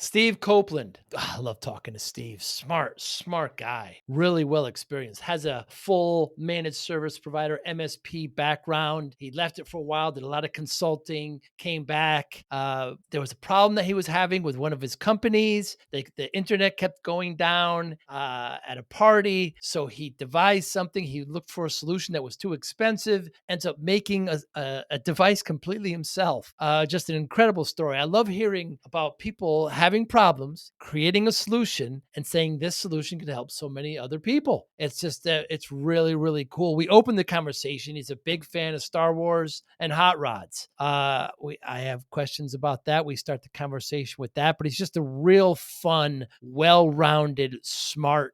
Steve Copeland. I love talking to Steve. Smart guy. Really well experienced. Has a full managed service provider, MSP background. He left it for a while, did a lot of consulting, came back. There was a problem that he was having with one of his companies. The internet kept going down at a party. So he devised something. He looked for a solution that was too expensive, ends up making a device completely himself. Just an incredible story. I love hearing about people having problems, creating a solution, and saying this solution could help so many other people. It's really, really cool. We opened the conversation. He's a big fan of Star Wars and hot rods. I have questions about that. We start the conversation with that, but he's just a real fun, well-rounded, smart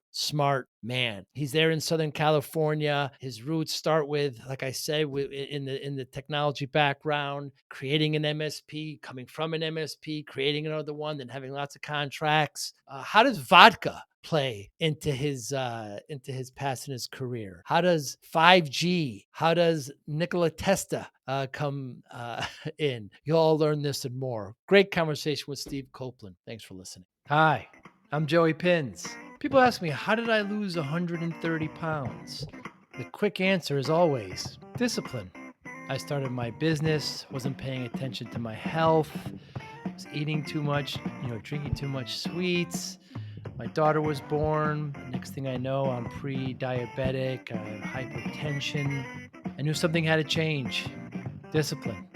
man. He's there in Southern California. His roots start with, like I said, in the technology background, creating an MSP, coming from an MSP, creating another one, then having lots of contracts. How does vodka play into his past and his career? How does 5G? How does Nikola Tesla come in? You'll all learn this and more. Great conversation with Steve Copeland. Thanks for listening. Hi, I'm Joey Pins. People ask me, how did I lose 130 pounds? The quick answer is always discipline. I started my business, wasn't paying attention to my health, was eating too much, drinking too much sweets. My daughter was born. The next thing I know, I'm pre-diabetic, I have hypertension. I knew something had to change. Discipline.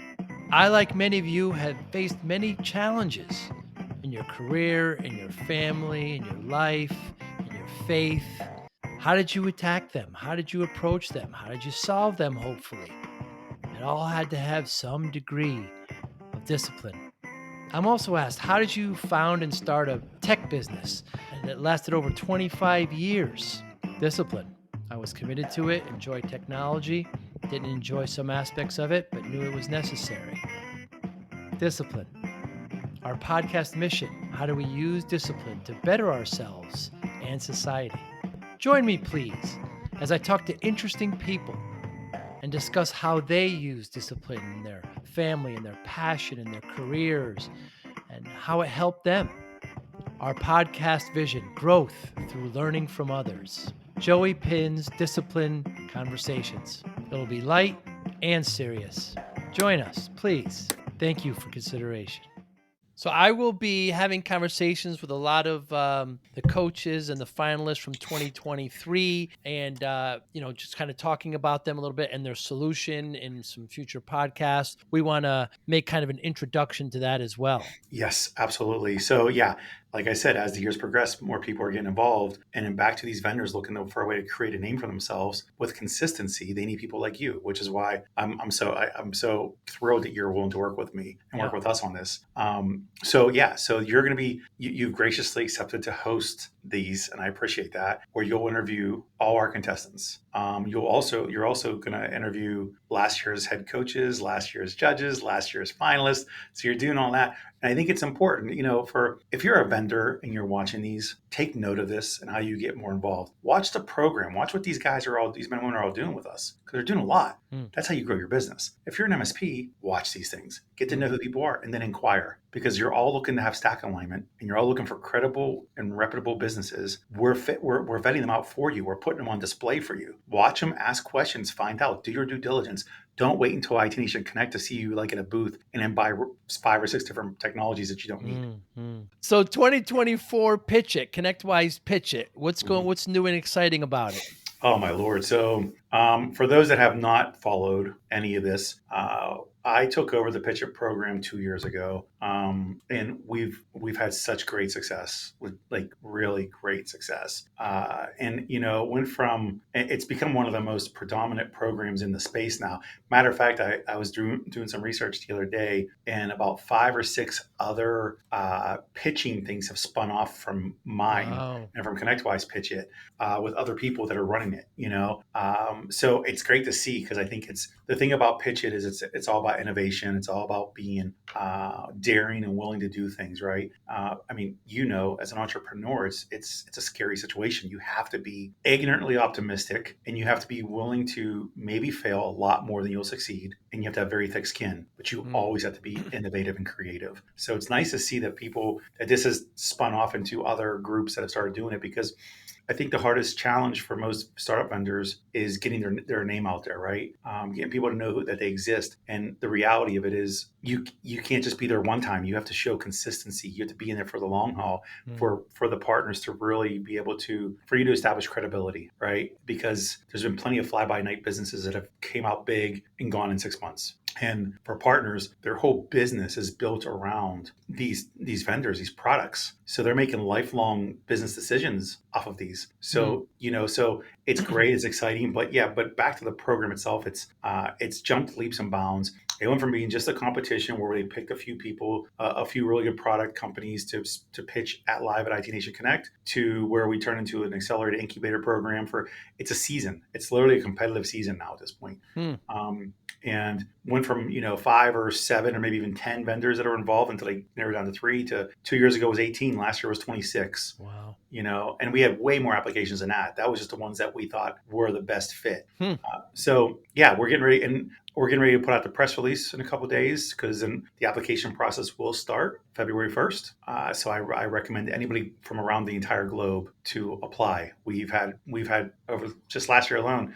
I, like many of you, have faced many challenges in your career, in your family, in your life, in your faith. How did you attack them? How did you approach them? How did you solve them, hopefully? It all had to have some degree of discipline. I'm also asked, how did you found and start a tech business? And it lasted over 25 years. Discipline. I was committed to it, enjoyed technology, didn't enjoy some aspects of it, but knew it was necessary. Discipline. Our podcast mission, how do we use discipline to better ourselves and society? Join me, please, as I talk to interesting people and discuss how they use discipline in their family and their passion and their careers and how it helped them. Our podcast vision, growth through learning from others. Joey Pins Discipline Conversations. It'll be light and serious. Join us, please. Thank you for consideration. So I will be having conversations with a lot of the coaches and the finalists from 2023, and just kind of talking about them a little bit and their solution in some future podcasts. We want to make kind of an introduction to that as well. Yes, absolutely. So yeah, like I said, as the years progress, more people are getting involved, and then back to these vendors looking for a way to create a name for themselves with consistency. They need people like you, which is why I'm so thrilled that you're willing to work with me and work with us on this. So you're going to be you've graciously accepted to host these, and I appreciate that. Where you'll interview all our contestants. You're also going to interview last year's head coaches, last year's judges, last year's finalists. So you're doing all that. And I think it's important, for if you're a vendor and you're watching these, take note of this and how you get more involved. Watch the program. Watch what these men and women are all doing with us, because they're doing a lot. That's how you grow your business. If you're an MSP, watch these things. Get to know who people are and then inquire, because you're all looking to have stack alignment and you're all looking for credible and reputable businesses. We're vetting them out for you. We're putting them on display for you. Watch them, ask questions, find out, do your due diligence. Don't wait until IT Nation Connect to see you like at a booth and then buy 5 or 6 different technologies that you don't need. So 2024, pitch it. ConnectWise, pitch it. What's new and exciting about it? Oh my Lord. So for those that have not followed any of this, I took over the Pitch It program 2 years ago, and we've had such great success, with like really great success. And went from it's become one of the most predominant programs in the space now. Matter of fact, I was doing some research the other day, and about 5 or 6 other pitching things have spun off from mine and from ConnectWise Pitch It with other people that are running it. So it's great to see, because I think it's the thing about Pitch It is it's all about innovation. It's all about being daring and willing to do things, right? As an entrepreneur, entrepreneur, it's a scary situation. You have to be ignorantly optimistic, and you have to be willing to maybe fail a lot more than you'll succeed, and you have to have very thick skin, but you always have to be innovative and creative. So it's nice to see that this has spun off into other groups that have started doing it, because I think the hardest challenge for most startup vendors is getting their name out there, right? Getting people to know that they exist. And the reality of it is you can't just be there one time. You have to show consistency. You have to be in there for the long haul, for the partners to really be able for you to establish credibility, right? Because there's been plenty of fly-by-night businesses that have came out big and gone in 6 months. And for partners, their whole business is built around these vendors, these products. So they're making lifelong business decisions off of these. So, so it's great, it's exciting, but back to the program itself, it's jumped leaps and bounds. It went from being just a competition where they picked a few people, a few really good product companies to pitch at live at IT Nation Connect, to where we turn into an accelerated incubator program it's a season. It's literally a competitive season now at this point. And went from 5 or 7 or maybe even 10 vendors that are involved until they narrowed down to 3. To 2 years ago was 18. Last year was 26. Wow. And we had way more applications than that. That was just the ones that we thought were the best fit. So yeah, we're getting ready, and we're getting ready to put out the press release in a couple of days, because then the application process will start February 1st. So I recommend anybody from around the entire globe to apply. We've had over just last year alone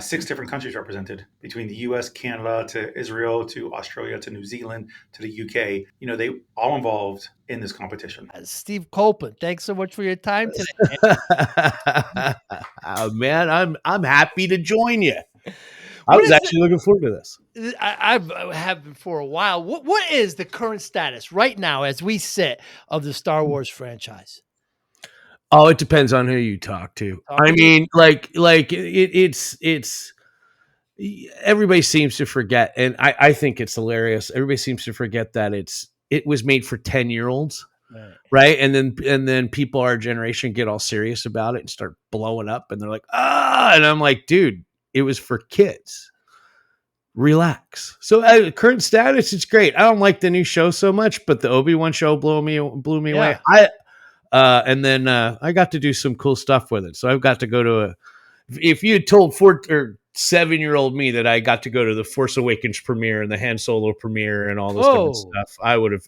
6 different countries represented, between the U.S., Canada, to Israel, to Australia, to New Zealand, to the U.K. They all involved in this competition. Steve Copeland, thanks so much for your time today. Man, I'm happy to join you. I was actually looking forward to this. I have been for a while. What is the current status right now as we sit of the Star Wars franchise? Oh, it depends on who you talk to. I mean, it's everybody seems to forget, and I think it's hilarious. Everybody seems to forget that it was made for 10-year-olds. Right. And then people our generation get all serious about it and start blowing up, and they're like, and I'm like, dude, it was for kids. Relax. So current status, it's great. I don't like the new show so much, but the Obi-Wan show blew me away. And then I got to do some cool stuff with it. So I've got to go to if you had told 4 or 7-year-old me that I got to go to the Force Awakens premiere and the Han Solo premiere and all this different stuff, I would have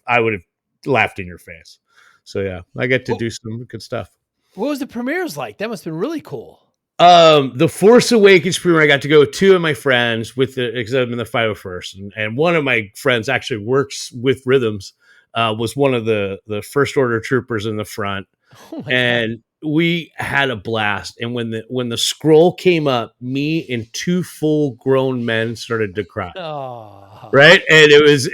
laughed in your face. So yeah, I get to do some good stuff. What was the premieres like? That must have been really cool. The Force Awakens premiere, I got to go with 2 of my friends because I'm in the 501st, and one of my friends actually works with Rhythms, was one of the First Order troopers in the front. And we had a blast. And when the scroll came up, me and 2 full grown men started to cry. Right. And it was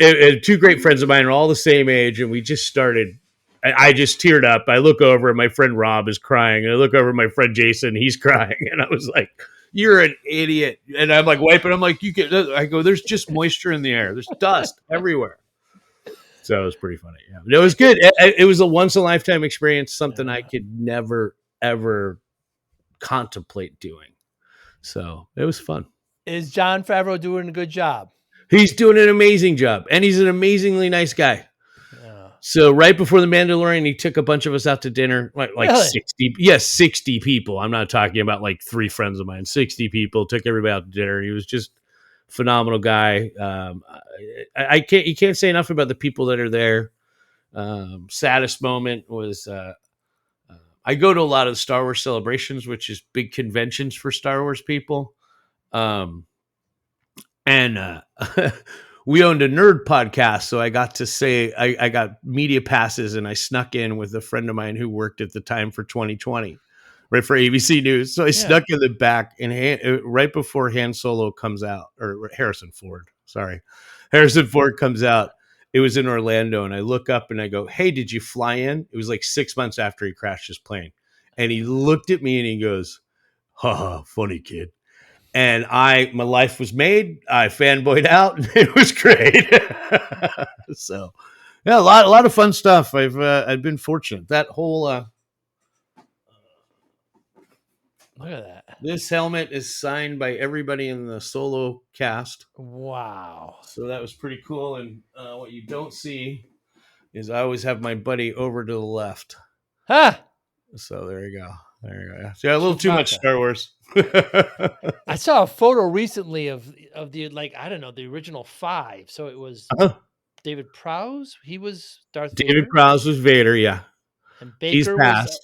2 great friends of mine are all the same age. And we just started, I just teared up. I look over and my friend Rob is crying. And I look over at my friend Jason, he's crying. And I was like, you're an idiot. And I'm like wiping. I'm like, I go, there's just moisture in the air. There's dust everywhere. So it was pretty funny. Yeah, it was good. It was a once in a lifetime experience, something I could never, ever contemplate doing. So it was fun. Is Jon Favreau doing a good job? He's doing an amazing job, and he's an amazingly nice guy. So right before The Mandalorian, he took a bunch of us out to dinner, like really? 60. Yes, 60 people. I'm not talking about like 3 friends of mine. 60 people, took everybody out to dinner. He was just a phenomenal guy. You can't say enough about the people that are there. Saddest moment was I go to a lot of the Star Wars celebrations, which is big conventions for Star Wars people. And we owned a nerd podcast, so I got to say I got media passes, and I snuck in with a friend of mine who worked at the time for 2020, right, for ABC News. So I snuck in the back, and right before Han Solo comes out, or Harrison Ford comes out. It was in Orlando, and I look up and I go, "Hey, did you fly in?" It was like 6 months after he crashed his plane, and he looked at me and he goes, "Ha, funny kid." And my life was made. I fanboyed out, and it was great. So, yeah, a lot of fun stuff. I've been fortunate. That whole look at that. This helmet is signed by everybody in the Solo cast. Wow! So that was pretty cool. And what you don't see is I always have my buddy over to the left. Huh? So there you go. There you go. Yeah. So yeah, a little too much Chewbacca. Star Wars. I saw a photo recently of the like I don't know the original 5. So it was Uh-huh. David Prowse. He was Darth David Vader, Prowse was Vader. Yeah, and he's Baker was passed.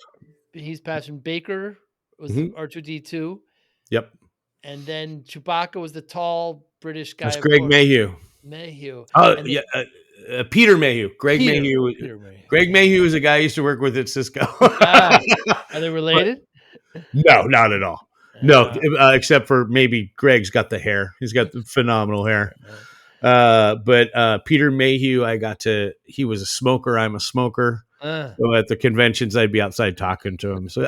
he's passing. Baker was Mhm. R2D2, Yep, and then Chewbacca was the tall British guy, that's of Greg course, Mayhew. Mayhew, Oh and yeah, Peter Mayhew. Greg Peter Mayhew. Peter Mayhew. Greg Mayhew is a guy I used to work with at Cisco. Ah, are they But related? no, not at all. No, Uh, except for maybe Greg's got the hair. He's got the phenomenal hair. But Peter Mayhew, he was a smoker. I'm a smoker. uh, So at the conventions, I'd be outside talking to him. So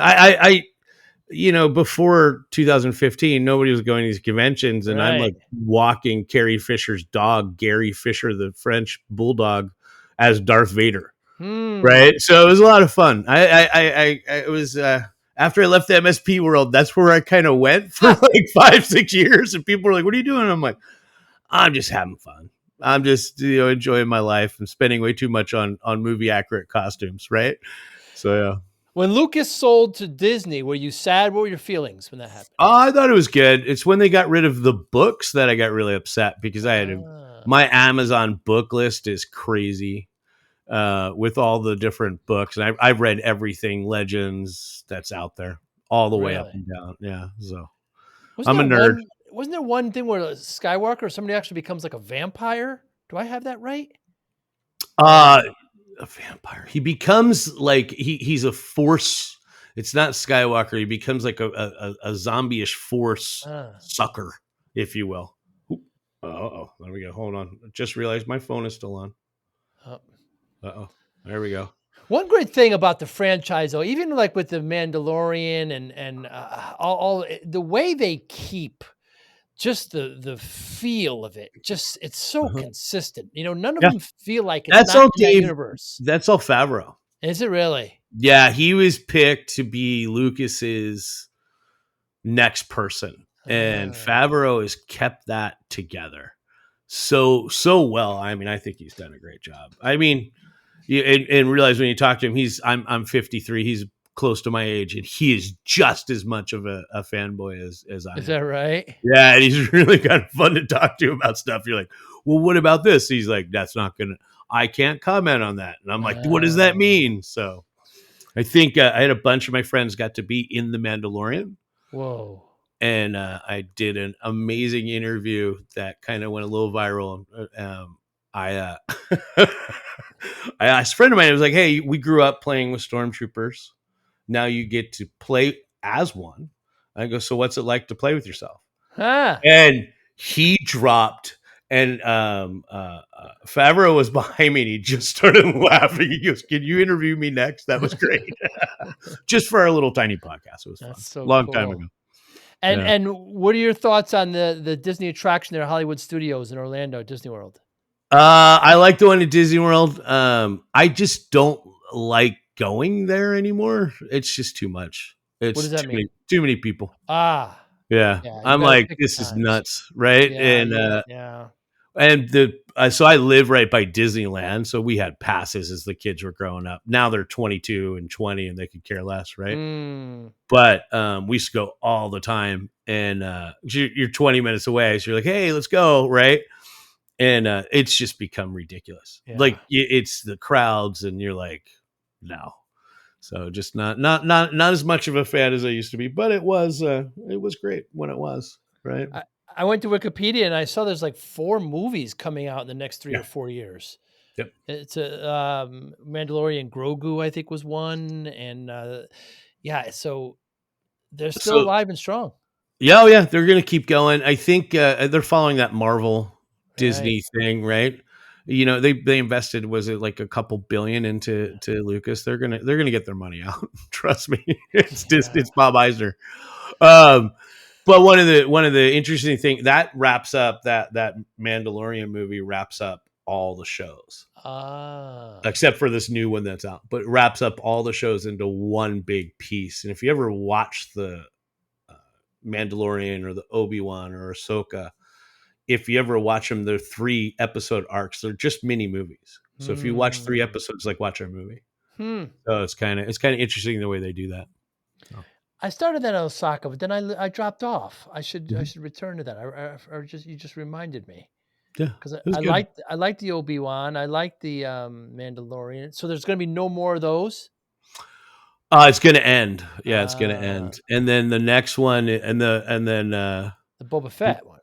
before 2015, nobody was going to these conventions, and I'm right. like walking Carrie Fisher's dog, Gary Fisher, the French bulldog, as Darth Vader. Hmm. Right. So it was a lot of fun. It was, after I left the MSP world, that's where I kind of went for like 5-6 years. And people were like, "What are you doing?" And I'm like, "I'm just having fun. I'm just, enjoying my life and spending way too much on movie accurate costumes." Right. So, yeah. When Lucas sold to Disney, were you sad? What were your feelings when that happened? Oh, I thought it was good. It's when they got rid of the books that I got really upset because Ah, my Amazon book list is crazy. With all the different books, and I've read everything Legends that's out there, all the way up really? and down. Yeah, so Wasn't I'm a there nerd. one? Wasn't there one thing where Skywalker, somebody actually becomes like a vampire? Do I have that right? Or Uh, a vampire. He becomes like he's a force. It's not Skywalker. He becomes like a zombie-ish force ah, sucker, if you will. Oh, there we go. Hold on. Just realized my phone is still on. oh. There we go. One great thing about the franchise, though, even like with the Mandalorian and the way they keep just the feel of it, just it's so Uh-huh. consistent. None of Yeah, them feel like it's that's not all in that Dave. universe. That's all Favreau. Is it really? Yeah, he was picked to be Lucas's next person, and Ah, Favreau has kept that together so well. I mean, I think he's done a great job. I mean, and realize when you talk to him, I'm 53. He's close to my age, and he is just as much of a fanboy as I is am. that right? Yeah, and he's really kind of fun to talk to about stuff. You're like, well, what about this? He's like, I can't comment on that. And I'm like, what does that Ah, mean? So I think I had a bunch of my friends got to be in The Mandalorian, whoa. and I did an amazing interview that kind of went a little viral. I I asked a friend of mine. I was like, "Hey, we grew up playing with stormtroopers. Now you get to play as one." I go, "So what's it like to play with yourself?" Ah, And he dropped. And Favreau was behind me, and he just started laughing. He goes, "Can you interview me next?" That was great. Just for our little tiny podcast, it was fun. that's so Long time cool. ago. And Yeah. and what are your thoughts on the Disney attraction there at Hollywood Studios in Orlando, Disney World? I like the one at Disney World. I just don't like going there anymore. It's just too much. What It's does that mean? too many people. Ah, Yeah, yeah, you I'm gotta like, pick this is times. nuts, right? Yeah, yeah. And so I live right by Disneyland, so we had passes as the kids were growing up. Now they're 22 and 20, and they could care less, right? Mm, But we used to go all the time, and you're 20 minutes away, so you're like, hey, let's go, right? And it's just become ridiculous. Like yeah. it's the crowds, and you're like, no. So just not as much of a fan as I used to be, but it was great when it was, right? I went to Wikipedia and I saw there's like 4 movies coming out in the next 3 Yeah. or 4 years. Yep. It's a Mandalorian Grogu, I think was one, and yeah, so they're still So alive and strong. yeah, oh yeah, they're gonna keep going. I think they're following that Marvel Right. Disney thing, right? They invested, was it like a couple billion into Lucas? They're gonna get their money out. Trust me, Yeah. it's Bob Eisner. Um, but one of the interesting thing that wraps up that Mandalorian movie wraps up all the shows Ah. except for this new one that's out, but it wraps up all the shows into one big piece. And if you ever watch the uh, Mandalorian or the Obi-Wan or Ahsoka, if you ever watch them, they're 3 episode arcs. They're just mini movies. So if you watch 3 Hmm. episodes, like watch a movie. So it's kind of interesting the way they do that. So. I started that in Osaka, but then I dropped off. I Mm-hmm. should return to that. Or just you just reminded me Yeah, because it was good. I liked the Obi-Wan. I liked the Mandalorian. So there's going to be no more of those. It's going to end. Yeah, it's going to Uh, end, and then the next one, and then the Boba Fett one.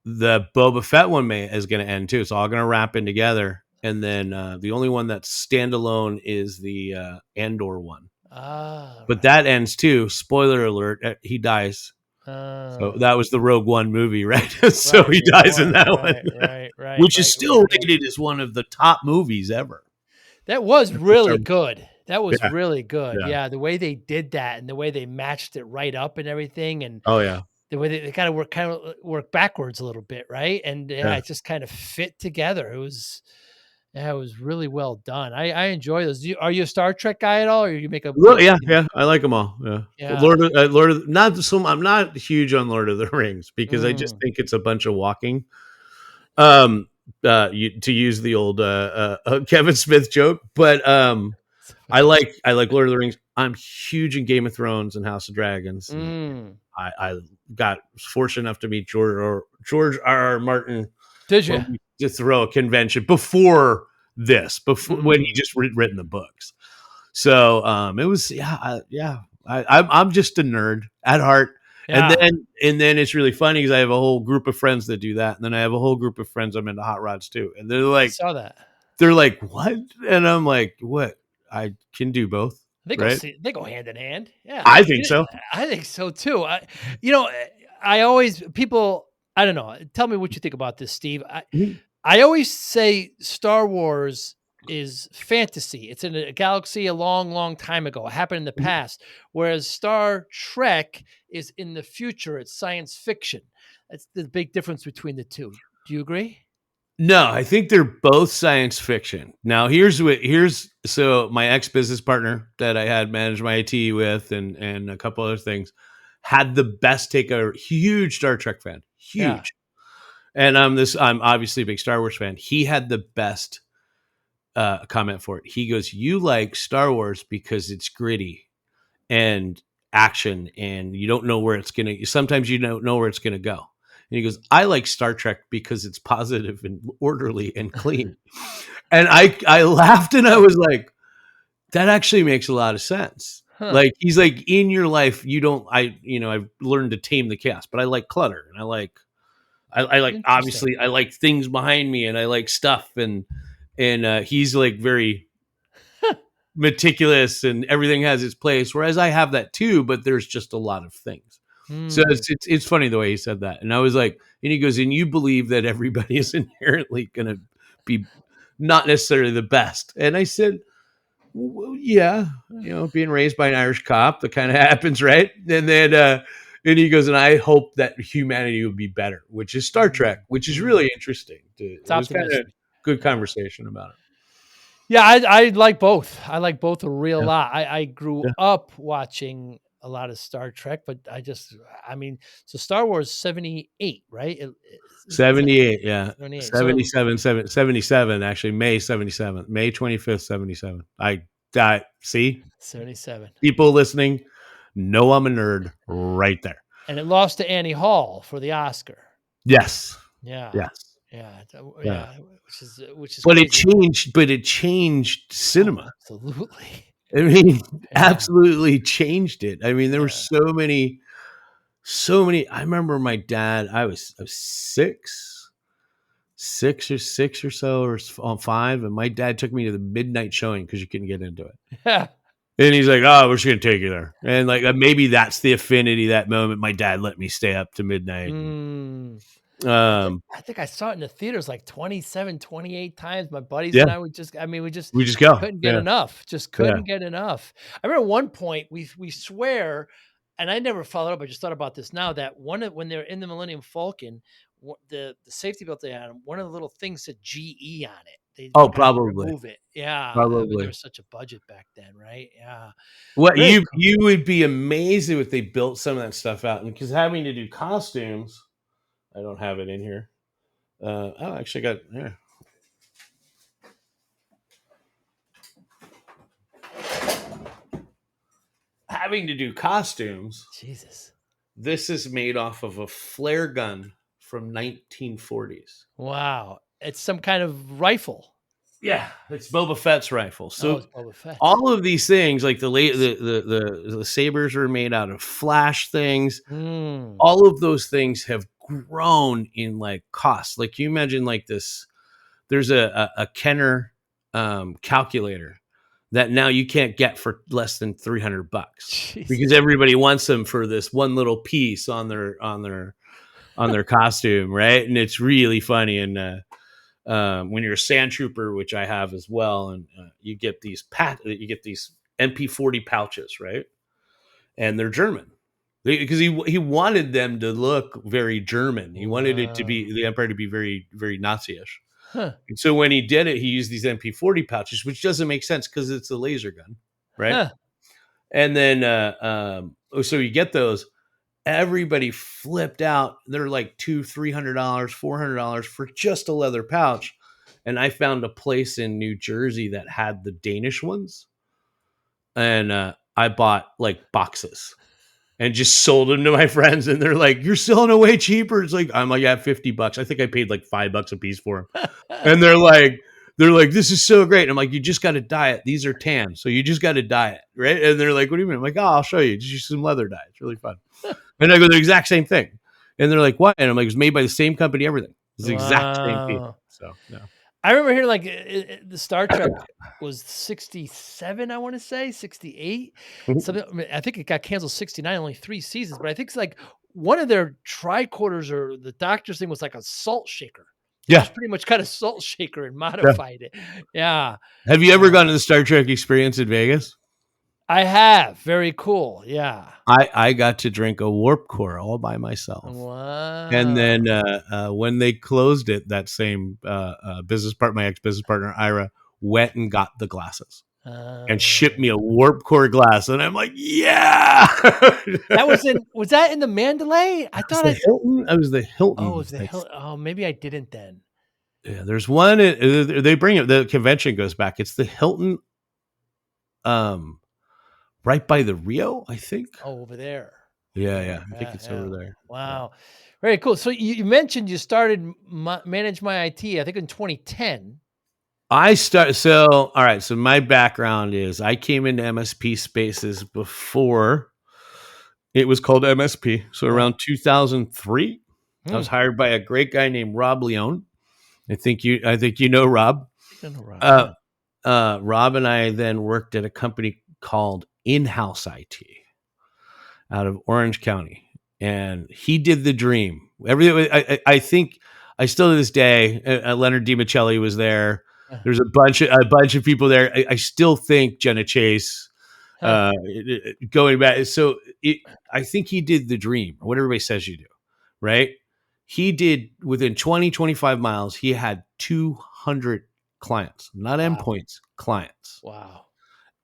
the Boba Fett one is going to end too. It's all going to wrap in together, and then the only one that's standalone is the Andor one. But that ends too. Spoiler alert: he dies. So that was the Rogue One movie, right? So he dies in that one, right. which is still rated as one of the top movies ever. That was really good. That was Yeah. really good. Yeah. Yeah, the way they did that and the way they matched it right up and everything, and Oh yeah, the way they kind of work backwards a little bit, right? And Yeah. it just kind of fit together. It was really well done. I enjoy those. Are you a Star Trek guy at all, or you make a well, yeah. I like them all. Yeah, Yeah. Lord of not so. I'm not huge on Lord of the Rings because I just think it's a bunch of walking. To use the old Kevin Smith joke, but I like Lord of the Rings. I'm huge in Game of Thrones and House of Dragons. And I got fortunate enough to meet George R. Martin. Did you? To throw a convention before when he just written the books. So it was I'm just a nerd at heart. Yeah. And then it's really funny because I have a whole group of friends that do that, and then I have a whole group of friends I'm into hot rods too, and they're like, I saw that. They're like, what? And I'm like, what? I can do both. They go hand in hand. Yeah, I think so. I think so too. I don't know. Tell me what you think about this, Steve. I always say Star Wars is fantasy. It's in a galaxy a long, long time ago. It happened in the past. Whereas Star Trek is in the future. It's science fiction. That's the big difference between the two. Do you agree? No, I think they're both science fiction. Now, so my ex-business partner that I had managed my IT with and a couple other things had the best take, a huge Star Trek fan. Huge. Yeah. And I'm obviously a big Star Wars fan. He had the best comment for it. He goes, "You like Star Wars because it's gritty and action, and you don't know where it's sometimes you don't know where it's gonna go." And he goes, "I like Star Trek because it's positive and orderly and clean." And I laughed and I was like, that actually makes a lot of sense. Huh. Like, he's like, in your life, I've learned to tame the chaos, but I like clutter, and I like obviously I like things behind me, and I like stuff, and he's like very meticulous, and everything has its place. Whereas I have that too, but there's just a lot of things. So it's funny the way he said that. And I was like, and he goes, and you believe that everybody is inherently going to be not necessarily the best. And I said, well, yeah, being raised by an Irish cop, that kind of happens, right? And then, and he goes, and I hope that humanity will be better, which is Star Trek, which is really interesting. It was kind of good conversation about it. Yeah, I like both. I like both a real lot. I grew up watching a lot of Star Trek, but so Star Wars 78, right? 78, yeah. 77, actually, May 77, May 25th, 77. See? 77. People listening know I'm a nerd right there. And it lost to Annie Hall for the Oscar. Yes. Yeah. Yes. Yeah. Which is but crazy. it changed cinema. Oh, absolutely. I mean, absolutely changed it. I mean, there were so many. I remember my dad. I was six or so, or 5, and my dad took me to the midnight showing because you couldn't get into it. Yeah. And he's like, "Oh, we're just gonna take you there." And like maybe that's the affinity. That moment, my dad let me stay up to midnight. I think I saw it in the theaters like 27, 28 times. My buddies and I would just go. Couldn't get enough. Just couldn't get enough. I remember one point we swear, and I never followed up. I just thought about this now, that when they're in the Millennium Falcon, the safety belt they had, one of the little things said GE on it. They probably remove it. Yeah, probably. there was such a budget back then, right? Yeah. What you would be amazed at what they built some of that stuff out, and because having to do costumes. I don't have it in here. Actually got here. having to do costumes, Jesus. this is made off of a flare gun from 1940s. Wow. It's some kind of rifle. Yeah, it's Boba Fett's rifle. Oh, So it's Boba Fett. all of these things, like the sabers are made out of flash things. Mm. All of those things have grown in like cost. Like you imagine like this, there's a Kenner calculator that now you can't get for less than $300 Jesus. because everybody wants them for this one little piece on their costume, right? And it's really funny. And when you're a sand trooper, which I have as well, and you get these MP40 pouches, right? And they're German because he wanted them to look very German. He wanted it to be the Empire to be very, very Nazi-ish. Huh. And so when he did it, he used these MP40 pouches, which doesn't make sense because it's a laser gun, right? Huh. And then so you get those. Everybody flipped out. They're like $200-$300, $400 for just a leather pouch. And I found a place in New Jersey that had the Danish ones. And I bought like boxes and just sold them to my friends. And they're like, "You're selling it way cheaper." It's like, I'm like, "Yeah, $50. I think I paid like $5 a piece for them." And they're like, "This is so great." And I'm like, "You just got to dye it. These are tan. So you just got to dye it." Right. And they're like, "What do you mean?" I'm like, "Oh, I'll show you. Just use some leather dye. It's really fun." And I go, "The exact same thing." And they're like, "What?" And I'm like, "It was made by the same company, everything. It's the exact same piece." So, yeah. I remember hearing like the Star Trek was 67, I want to say 68. Something. I think it got canceled 69, only 3 seasons. But I think it's like one of their tricorders or the doctor's thing was like a salt shaker. Yeah. Just pretty much cut a salt shaker and modified it. Yeah. Have you ever gone to the Star Trek experience in Vegas? I have. Very cool. Yeah. I got to drink a Warp Core all by myself. Wow. And then when they closed it, that same my ex-business partner, Ira, went and got the glasses and shipped me a Warp Core glass. And I'm like, yeah. Was that in the Mandalay? I thought Hilton. I was the Hilton. Oh, it was the Hilton. Oh, maybe I didn't then. Yeah, there's one. They bring it. The convention goes back. It's the Hilton. Right by the Rio, I think. Oh, over there. Yeah. I think it's over there. Wow. Very cool. So you mentioned you started Manage My IT, I think in 2010. So my background is I came into MSP spaces before it was called MSP. So around 2003, I was hired by a great guy named Rob Leone. I think you know Rob. I know Rob. Rob and I then worked at a company called In-House IT out of Orange County, and he did the dream. Everything. I think I still to this day. Leonard DiMichele was there. There's a bunch of people there. I still think Jenna Chase. Going back, so I think he did the dream, or what everybody says you do, right? He did within 20-25 miles. He had 200 clients, not endpoints, clients. Wow.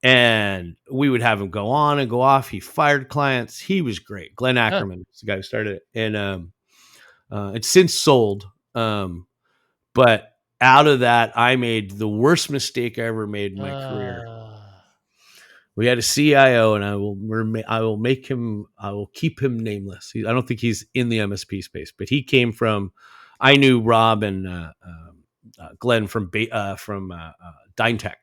And we would have him go on and go off. He fired clients. He was great. Glenn Ackerman is the guy who started it. And it's since sold. But out of that, I made the worst mistake I ever made in my career. We had a CIO, and I will keep him nameless. I don't think he's in the MSP space, but he came from, I knew Rob and Glenn from DyneTech.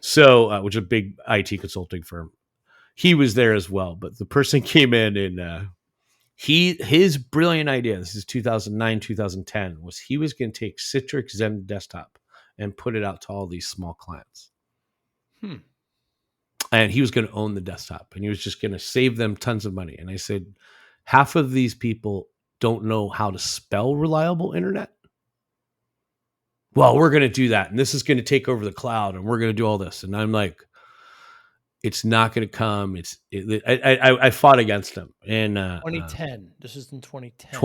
So, which is a big IT consulting firm. He was there as well, but the person came in and his brilliant idea, this is 2009, 2010, was he was going to take Citrix Zen Desktop and put it out to all these small clients. And he was going to own the desktop, and he was just going to save them tons of money. And I said, half of these people don't know how to spell reliable internet. Well, we're going to do that. And this is going to take over the cloud, and we're going to do all this. And I'm like, it's not going to come. I fought against him in 2010. This is in 2010.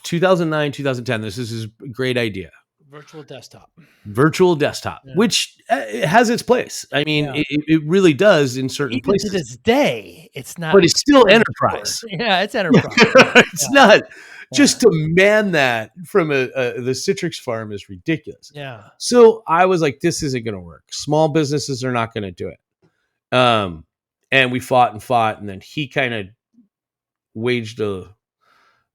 2009, 2010. This is his great idea. Virtual desktop, which has its place. I mean, it really does in certain places. To this day, it's not. But it's still enterprise. Yeah, it's enterprise. It's not. Just to man that from the Citrix farm is ridiculous. Yeah. So I was like, this isn't going to work. Small businesses are not going to do it. and we fought and fought, and then he kind of waged a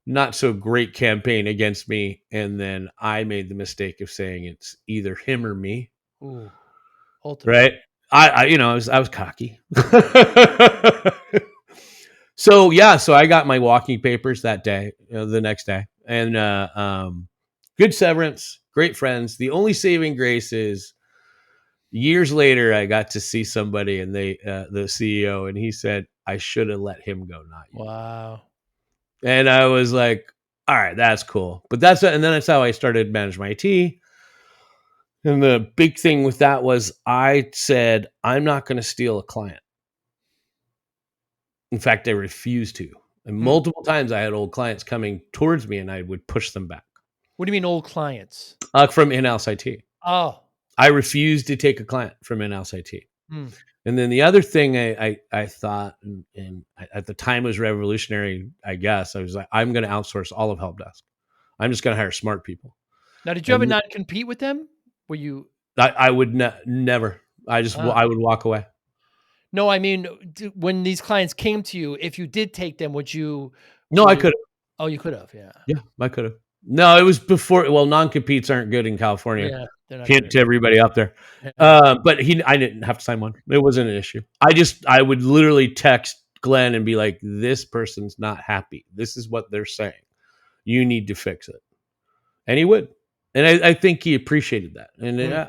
not so great campaign against me, and then I made the mistake of saying it's either him or me. Ooh, ultimate. Right? I was cocky. So I got my walking papers that day, the next day, and good severance, great friends. The only saving grace is years later, I got to see somebody, and the CEO, and he said I should have let him go, not you. Wow. And I was like, all right, that's cool. But and then that's how I started managing my IT. And the big thing with that was I said, I'm not going to steal a client. In fact, I refused to. And multiple times I had old clients coming towards me and I would push them back. What do you mean old clients? From in-house IT. Oh. I refused to take a client from in-house IT. Hmm. And then the other thing I thought, and at the time was revolutionary, I guess, I was like, I'm going to outsource all of help desk. I'm just going to hire smart people. Now, did you ever not compete with them? Were you? I would never. I would walk away. No, I mean, when these clients came to you, if you did take them, would you? No, I could have. Oh, you could have, yeah. Yeah, I could have. No, it was before. Well, non-competes aren't good in California. Yeah, they're not hint good. to everybody out there. But I didn't have to sign one. It wasn't an issue. I would literally text Glenn and be like, this person's not happy. This is what they're saying. You need to fix it. And he would. And I think he appreciated that. And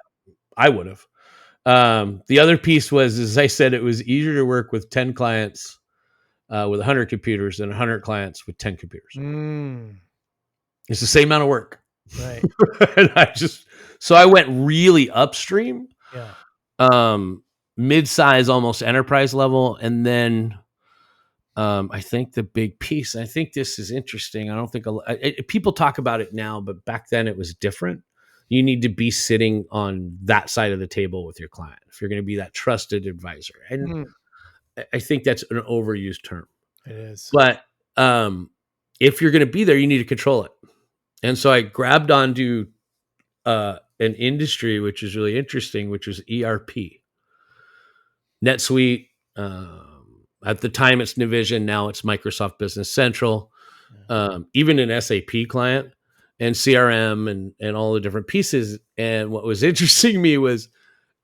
I would have. The other piece was, as I said, it was easier to work with 10 clients with 100 computers than 100 clients with 10 computers. It's the same amount of work. Right. And so I went really upstream. Yeah. Mid-size, almost enterprise level. And then I think the big piece, I think this is interesting. I don't think people talk about it now, but back then it was different. You need to be sitting on that side of the table with your client if you're going to be that trusted advisor. And I think that's an overused term. It is. But if you're going to be there, you need to control it. And so I grabbed onto an industry which is really interesting, which was ERP. NetSuite. At the time, it's Navision. Now it's Microsoft Business Central. Even an SAP client and CRM and all the different pieces. And what was interesting to me was,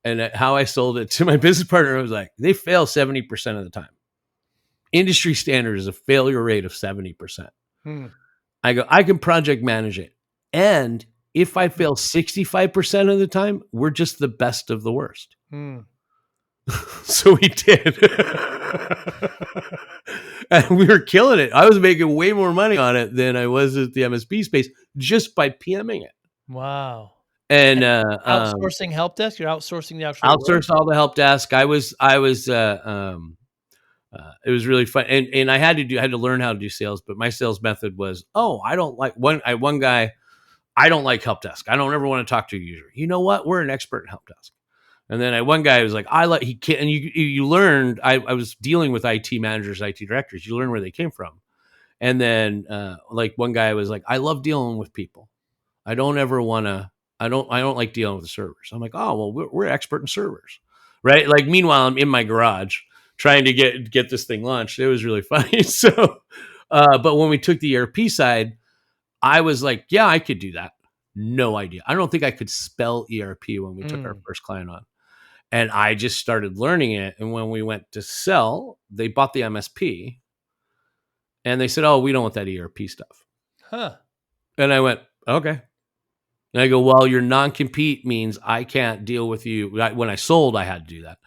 and how I sold it to my business partner, I was like, they fail 70% of the time. Industry standard is a failure rate of 70%. I go, I can project manage it. And if I fail 65% of the time, we're just the best of the worst. So we did. And we were killing it. I was making way more money on it than I was at the MSP space just by PMing it. Wow. And outsourcing help desk? You're outsourcing the actual outsourced all the help desk. I was it was really fun. And I had to learn how to do sales, but my sales method was, I don't like one guy, I don't like help desk. I don't ever want to talk to a user. You know what? We're an expert in help desk. And then one guy was like, he can't, and you learned, I was dealing with IT managers, IT directors, you learn where they came from. And then one guy was like, I love dealing with people. I don't like dealing with the servers. I'm like, oh, well, we're expert in servers. Right. Like, meanwhile, I'm in my garage trying to get this thing launched. It was really funny. So, but when we took the ERP side, I was like, yeah, I could do that. No idea. I don't think I could spell ERP when we took our first client on. And I just started learning it. And when we went to sell, they bought the MSP. And they said, oh, we don't want that ERP stuff. Huh. And I went, okay. And I go, well, your non-compete means I can't deal with you. When I sold, I had to do that.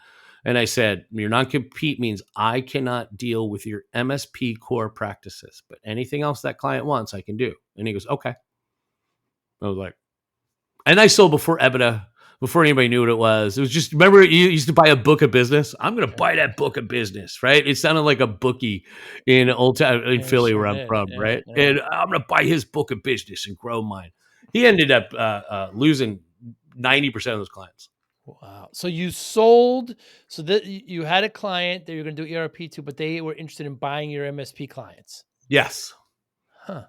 And I said, your non-compete means I cannot deal with your MSP core practices. But anything else that client wants, I can do. And he goes, okay. I was like, and I sold before EBITDA. Before anybody knew what it was. It was just, remember you used to buy a book of business? I'm going to buy that book of business, right? It sounded like a bookie in Old Town, in Philly where I'm from, right? And I'm going to buy his book of business and grow mine. He ended up losing 90% of those clients. Wow. So you sold, so that you had a client that you're going to do ERP to, but they were interested in buying your MSP clients. Yes. Huh.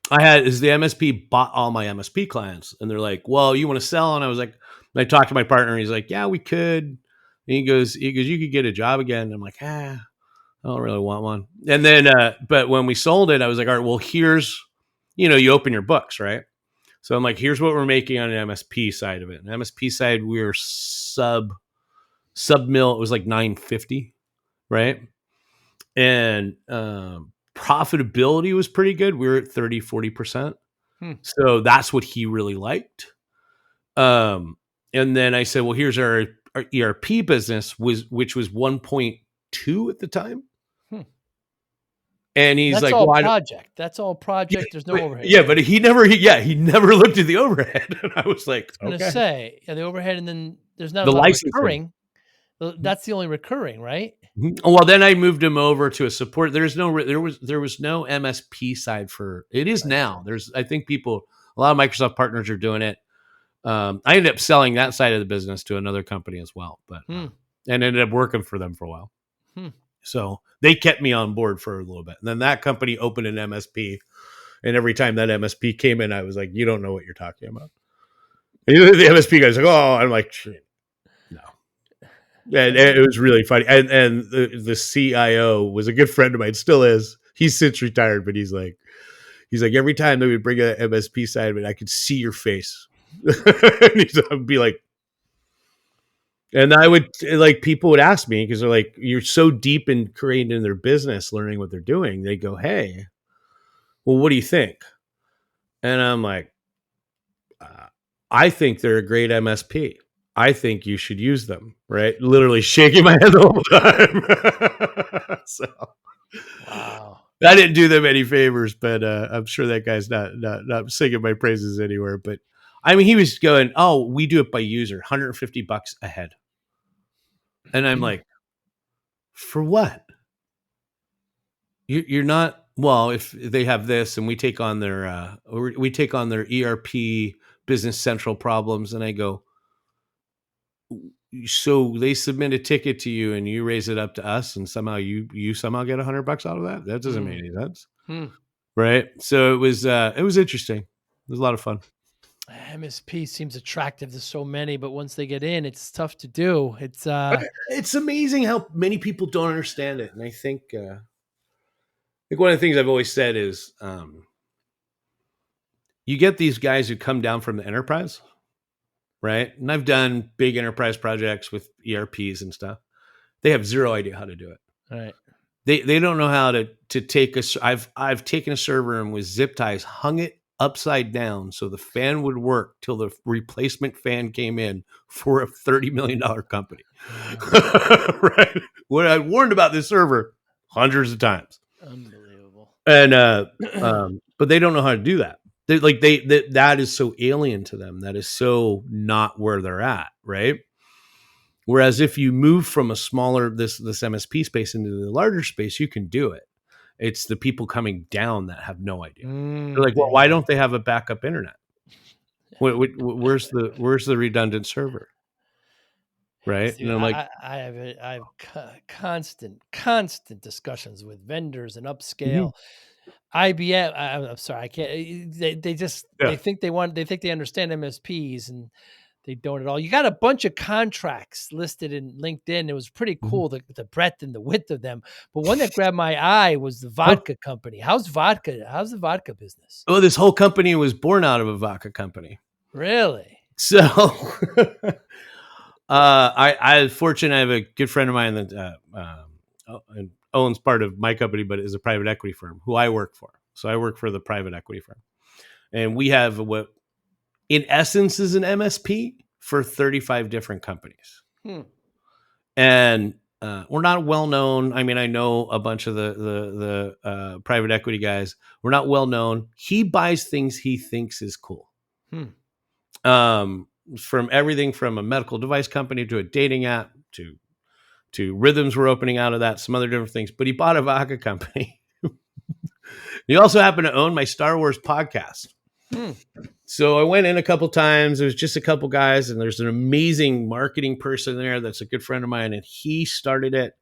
The MSP bought all my MSP clients and they're like, well, you want to sell? And I was like, I talked to my partner and he's like, yeah, we could. he goes, you could get a job again. I'm like, I don't really want one. And then, but when we sold it, I was like, all right, well, here's, you open your books, right? So I'm like, here's what we're making on an MSP side of it. An MSP side, we were sub mil. It was like 950, right? And profitability was pretty good. We were at 30-40%. So that's what he really liked. And then I said, well, here's our ERP business, which was 1.2 at the time. And he's That's like, all well, project. That's all project. There's no overhead. Yeah, but he never looked at the overhead. And I was like, I was gonna say, the overhead, and then there's not The a lot of licensing. recurring. That's the only recurring, right? Well, then I moved him over to a support. There was no MSP side for it. Is now. I think a lot of Microsoft partners are doing it. I ended up selling that side of the business to another company as well, but and ended up working for them for a while. So they kept me on board for a little bit. And then that company opened an MSP. And every time that MSP came in, I was like, you don't know what you're talking about. And the MSP guy's like, oh, I'm like, no. And it was really funny. And the CIO was a good friend of mine, still is. He's since retired, but he's like, every time they would bring an MSP side of it, I could see your face. And I'd be like, and I would, like, people would ask me, because they're like, you're so deep in creating their business, learning what they're doing. They go, hey, well, what do you think? And I'm like, I think they're a great MSP. I think you should use them, right? Literally shaking my head the whole time. So, wow. I didn't do them any favors, but I'm sure that guy's not singing my praises anywhere. But I mean, he was going, oh, we do it by user, $150 a head. And I'm like, for what? You're not, well, if they have this and we take on their ERP Business Central problems, and I go, so they submit a ticket to you and you raise it up to us, and somehow you somehow get $100 out of that? That doesn't make any sense. Right? So it was interesting. It was a lot of fun. MSP seems attractive to so many, but once they get in, it's tough to do. It's amazing how many people don't understand it. And I think one of the things I've always said is, you get these guys who come down from the enterprise, right? And I've done big enterprise projects with ERPs and stuff. They have zero idea how to do it. Right. They don't know how to take I've taken a server and with zip ties hung it upside down so the fan would work till the replacement fan came in for a $30 million company. Right? When I warned about this server hundreds of times. Unbelievable. And but they don't know how to do that. That is so alien to them. That is so not where they're at, right? Whereas if you move from a smaller this MSP space into the larger space, you can do it. It's the people coming down that have no idea. They're like, well, why don't they have a backup internet? Where's the redundant server? Right? See, and I'm like, I have constant discussions with vendors and upscale. IBM. I'm sorry, I can't. They just they think they understand MSPs, and they don't at all. You got a bunch of contracts listed in LinkedIn. It was pretty cool, the breadth and the width of them. But one that grabbed my eye was the vodka company. How's the vodka business? Oh, this whole company was born out of a vodka company. Really? So, I fortunate. I have a good friend of mine that owns part of my company, but is a private equity firm who I work for. So I work for the private equity firm, and we have what, in essence, is an MSP for 35 different companies. And we're not well known. I mean, I know a bunch of the private equity guys. We're not well known. He buys things he thinks is cool. From everything from a medical device company to a dating app to rhythms we're opening out of that, some other different things. But he bought a vodka company. He also happened to own my Star Wars podcast. So I went in a couple times. It was just a couple guys, and there's an amazing marketing person there that's a good friend of mine, and he started it.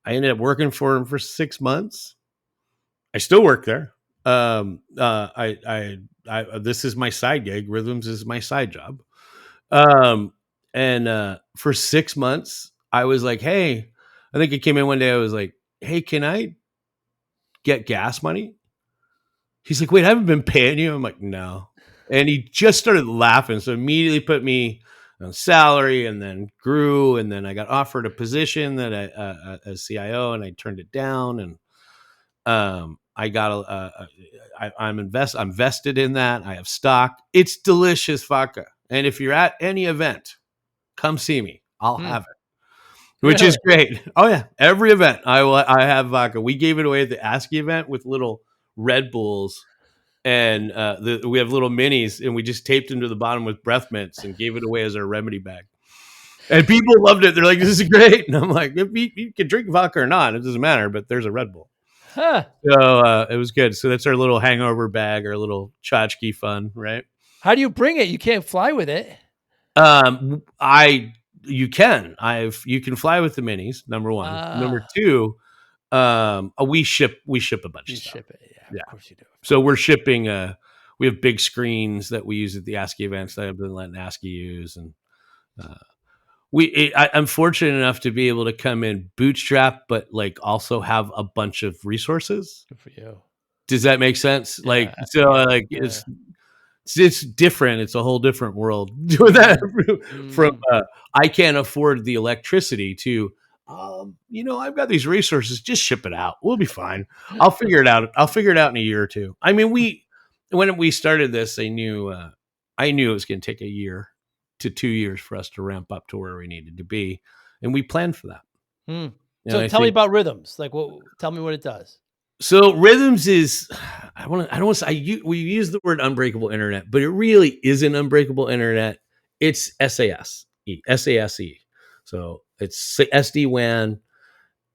I ended up working for him for 6 months. I still work there. This is my side gig. Rhythms is my side job. And for 6 months, I was like, hey, I think I came in one day. I was like, hey, can I get gas money? He's like, wait, I haven't been paying you. I'm like, no. And he just started laughing. So immediately put me on salary and then grew. And then I got offered a position that as CIO and I turned it down. And I got I'm vested in that. I have stock. It's delicious vodka. And if you're at any event, come see me. I'll have it, which is great. Oh yeah. Every event I have vodka. We gave it away at the ASCII event with little Red Bulls. And we have little minis, and we just taped them to the bottom with breath mints and gave it away as our remedy bag. And people loved it. They're like, "This is great." And I'm like, "You can drink vodka or not; it doesn't matter." But there's a Red Bull, so it was good. So that's our little hangover bag, our little tchotchke fun, right? How do you bring it? You can't fly with it. You can fly with the minis. Number one. Number two, we ship a bunch of stuff. Ship it. Yeah, of course you do. So we're shipping. We have big screens that we use at the ASCII events that I've been letting ASCII use, and I'm fortunate enough to be able to come in bootstrap, but like also have a bunch of resources. Good for you. Does that make sense? Yeah, It's different. It's a whole different world doing that. From I can't afford the electricity to. I've got these resources. Just ship it out. We'll be fine. I'll figure it out. In a year or two. I mean, when we started this, I knew it was going to take a year to 2 years for us to ramp up to where we needed to be, and we planned for that. So tell me about Rhythms. Like, tell me what it does. So Rhythms is, we use the word unbreakable internet, but it really isn't unbreakable internet. It's SASE. So it's SD-WAN.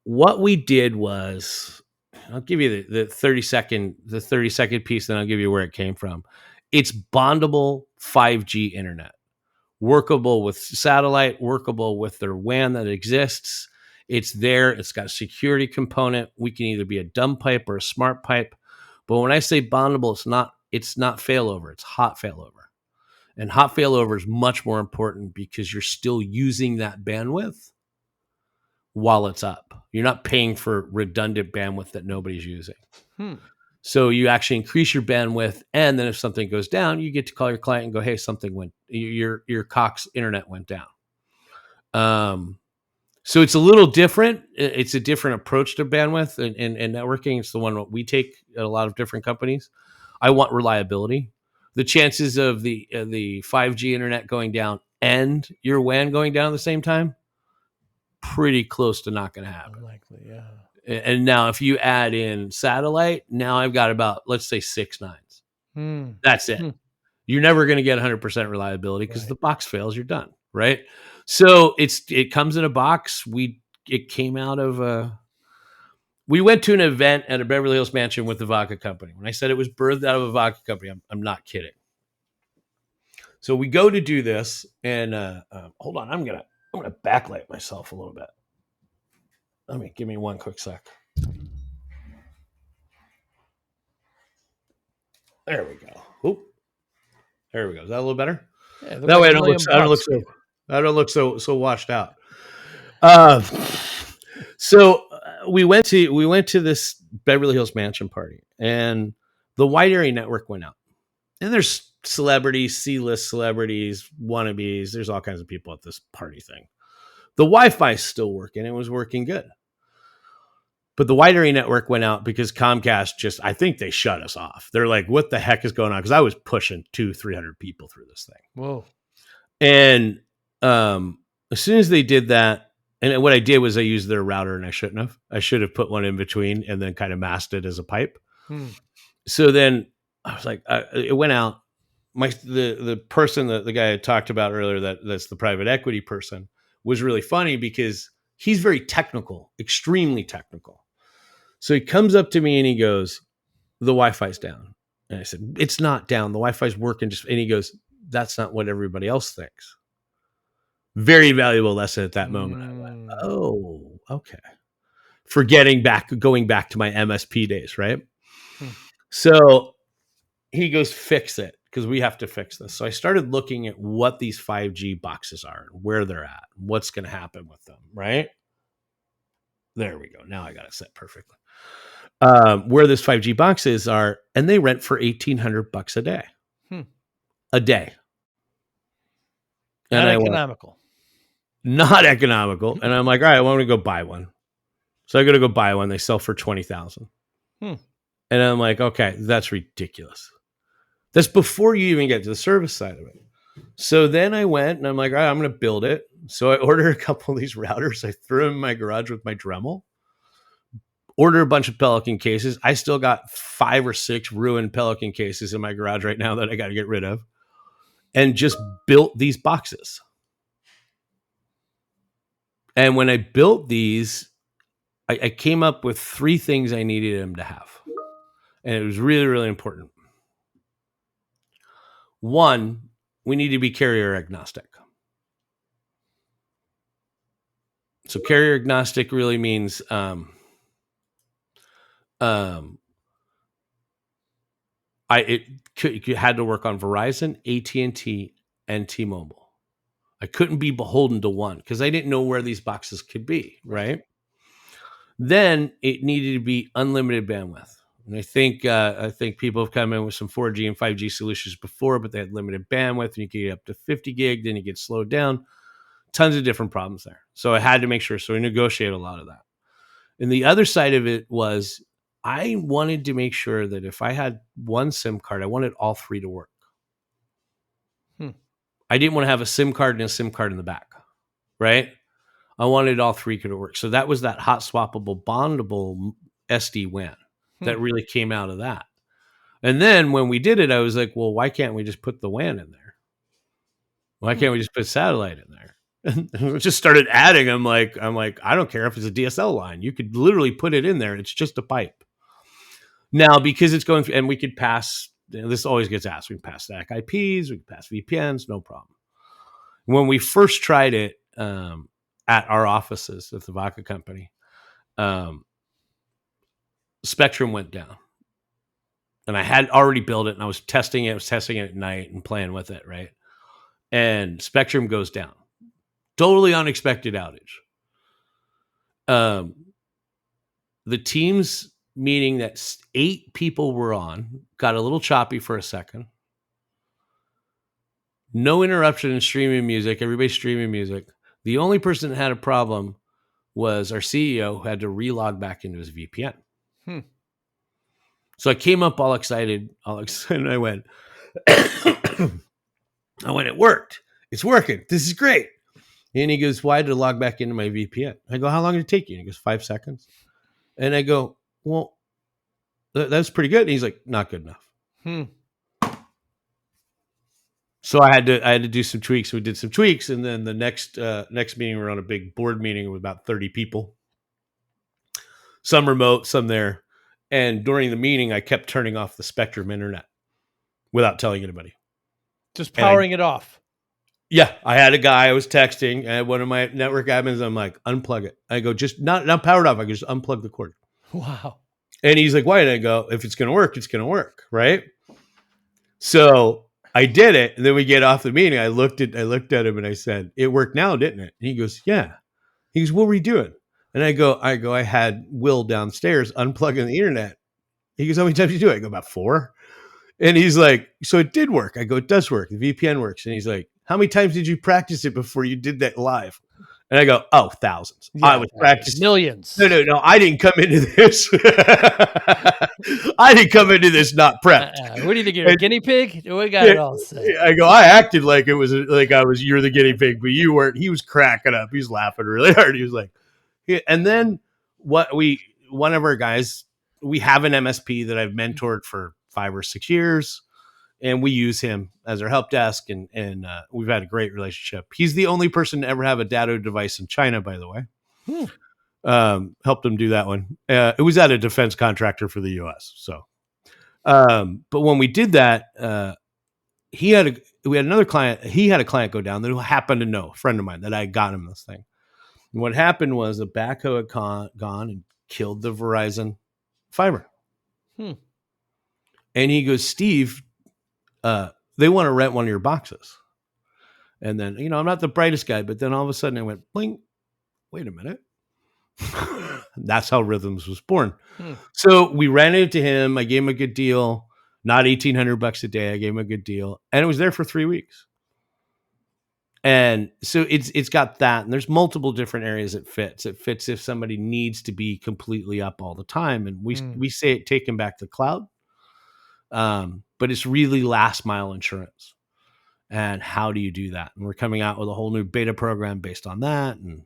What we did was, I'll give you the 30-second piece, then I'll give you where it came from. It's bondable 5G internet, workable with satellite, workable with their WAN that exists. It's there. It's got a security component. We can either be a dumb pipe or a smart pipe. But when I say bondable, it's not failover. It's hot failover. And hot failover is much more important because you're still using that bandwidth while it's up. You're not paying for redundant bandwidth that nobody's using. So you actually increase your bandwidth, and then if something goes down, you get to call your client and go, "Hey, your Cox internet went down." So it's a little different. It's a different approach to bandwidth and networking. It's the one we take at a lot of different companies. I want reliability. The chances of the 5G internet going down and your WAN going down at the same time, pretty close to not going to happen. Unlikely, yeah. And now if you add in satellite, now I've got about, let's say, 6 nines. That's it. You're never going to get 100% reliability because if the box fails, you're done, right? So it comes in a box. It came out of we went to an event at a Beverly Hills mansion with the vodka company. When I said it was birthed out of a vodka company, I'm not kidding. So we go to do this, and hold on, I'm gonna backlight myself a little bit. Give me one quick sec. There we go. Oop. There we go. Is that a little better? Yeah, that way I don't look so washed out. So we went to this Beverly Hills mansion party, and the wide area network went out. And there's celebrities, C-list celebrities, wannabes. There's all kinds of people at this party thing. The Wi-Fi is still working. It was working good. But the wide area network went out because Comcast I think they shut us off. They're like, what the heck is going on? Because I was pushing 200-300 people through this thing. Whoa. And as soon as they did that, and what I did was I used their router, and I shouldn't have. I should have put one in between and then kind of masked it as a pipe. So then I was like, it went out. The person that the guy I talked about earlier, that's the private equity person, was really funny because he's very technical, extremely technical. So he comes up to me and he goes, "The Wi-Fi's down." And I said, "It's not down. The Wi-Fi's working." And he goes, "That's not what everybody else thinks." Very valuable lesson at that moment. I went, "Oh, okay." Going back to my MSP days, right? So he goes, "Fix it." because we have to fix this. So I started looking at what these 5G boxes are, where they're at, what's going to happen with them, right? There we go. Now I got it set perfectly. Where this 5G boxes are, and they rent for $1,800 a day. A day. Not economical. Not economical. And I'm like, all right, well, I'm going to go buy one. So I got to go buy one. They sell for $20,000. And I'm like, okay, that's ridiculous. That's before you even get to the service side of it. So then I went and I'm like, all right, I'm going to build it. So I ordered a couple of these routers. I threw them in my garage with my Dremel. Ordered a bunch of Pelican cases. I still got 5 or 6 ruined Pelican cases in my garage right now that I got to get rid of. And just built these boxes. And when I built these, I came up with 3 things I needed them to have. And it was really, really important. One, we need to be carrier agnostic. So carrier agnostic really means it had to work on Verizon, AT&T, and T-Mobile. I couldn't be beholden to one because I didn't know where these boxes could be, right? Then it needed to be unlimited bandwidth. And I think people have come in with some 4G and 5G solutions before, but they had limited bandwidth, and you could get up to 50 gig, then you get slowed down. Tons of different problems there. So I had to make sure. So we negotiated a lot of that. And the other side of it was I wanted to make sure that if I had one SIM card, I wanted all 3 to work. I didn't want to have a SIM card and a SIM card in the back, right? I wanted all 3 to work. So that was that hot swappable, bondable SD-WAN that really came out of that. And then when we did it, I was like, well, why can't we just put the WAN in there? Why can't we just put satellite in there? And we just started adding. I'm like, I don't care if it's a DSL line. You could literally put it in there. It's just a pipe. Now, because it's going through, and we could pass, this always gets asked. We can pass static IPs, we can pass VPNs, no problem. When we first tried it at our offices of the Vaca company, Spectrum went down. And I had already built it, and I was testing it. I was testing it at night and playing with it, right? And Spectrum goes down. Totally unexpected outage. The Teams meeting that 8 people were on got a little choppy for a second. No interruption in streaming music. Everybody's streaming music. The only person that had a problem was our CEO, who had to relog back into his VPN. So I came up all excited. And I went, it worked. It's working. This is great. And he goes, why did it log back into my VPN? I go, how long did it take you? And he goes, 5 seconds. And I go, well, that's pretty good. And he's like, not good enough. So I had to do some tweaks. We did some tweaks. And then the next meeting, we were on a big board meeting with about 30 people. Some remote, some there. And during the meeting, I kept turning off the Spectrum internet without telling anybody. Just powering it off. Yeah, I had a guy I was texting, and one of my network admins, I'm like, unplug it. I go, just not powered off. I go, just unplug the cord. Wow. And he's like, why? And I go, if it's going to work, it's going to work, right? So I did it, and then we get off the meeting. I looked at him, and I said, it worked now, didn't it? And he goes, yeah. He goes, what were you doing? And I go, I had Will downstairs unplugging the internet. He goes, how many times did you do it? I go, about 4. And he's like, so it did work. I go, it does work. The VPN works. And he's like, how many times did you practice it before you did that live? And I go, oh, thousands. Yeah, I was practicing. Millions. No. I didn't come into this. I didn't come into this not prepped. What do you think? You're a guinea pig? We got it all set. I go, I acted like it was like you're the guinea pig, but you weren't. He was cracking up. He was laughing really hard. He was like, and then one of our guys, we have an MSP that I've mentored for 5 or 6 years. And we use him as our help desk, and we've had a great relationship. He's the only person to ever have a Datto device in China, by the way. Helped him do that one. It was at a defense contractor for the U.S. So, but when we did that, we had another client. He had a client go down that happened to know a friend of mine that I had gotten him this thing. And what happened was the backhoe had gone and killed the Verizon fiber. And he goes, Steve, they want to rent one of your boxes. And then, I'm not the brightest guy, but then all of a sudden I went, blink, wait a minute. That's how Rhythms was born. So we rented it to him. I gave him a good deal, not $1,800 a day. I gave him a good deal, and it was there for 3 weeks. And so it's got that, and there's multiple different areas it fits. It fits if somebody needs to be completely up all the time, and we say it, take them back to the cloud. But it's really last mile insurance. And how do you do that? And we're coming out with a whole new beta program based on that. And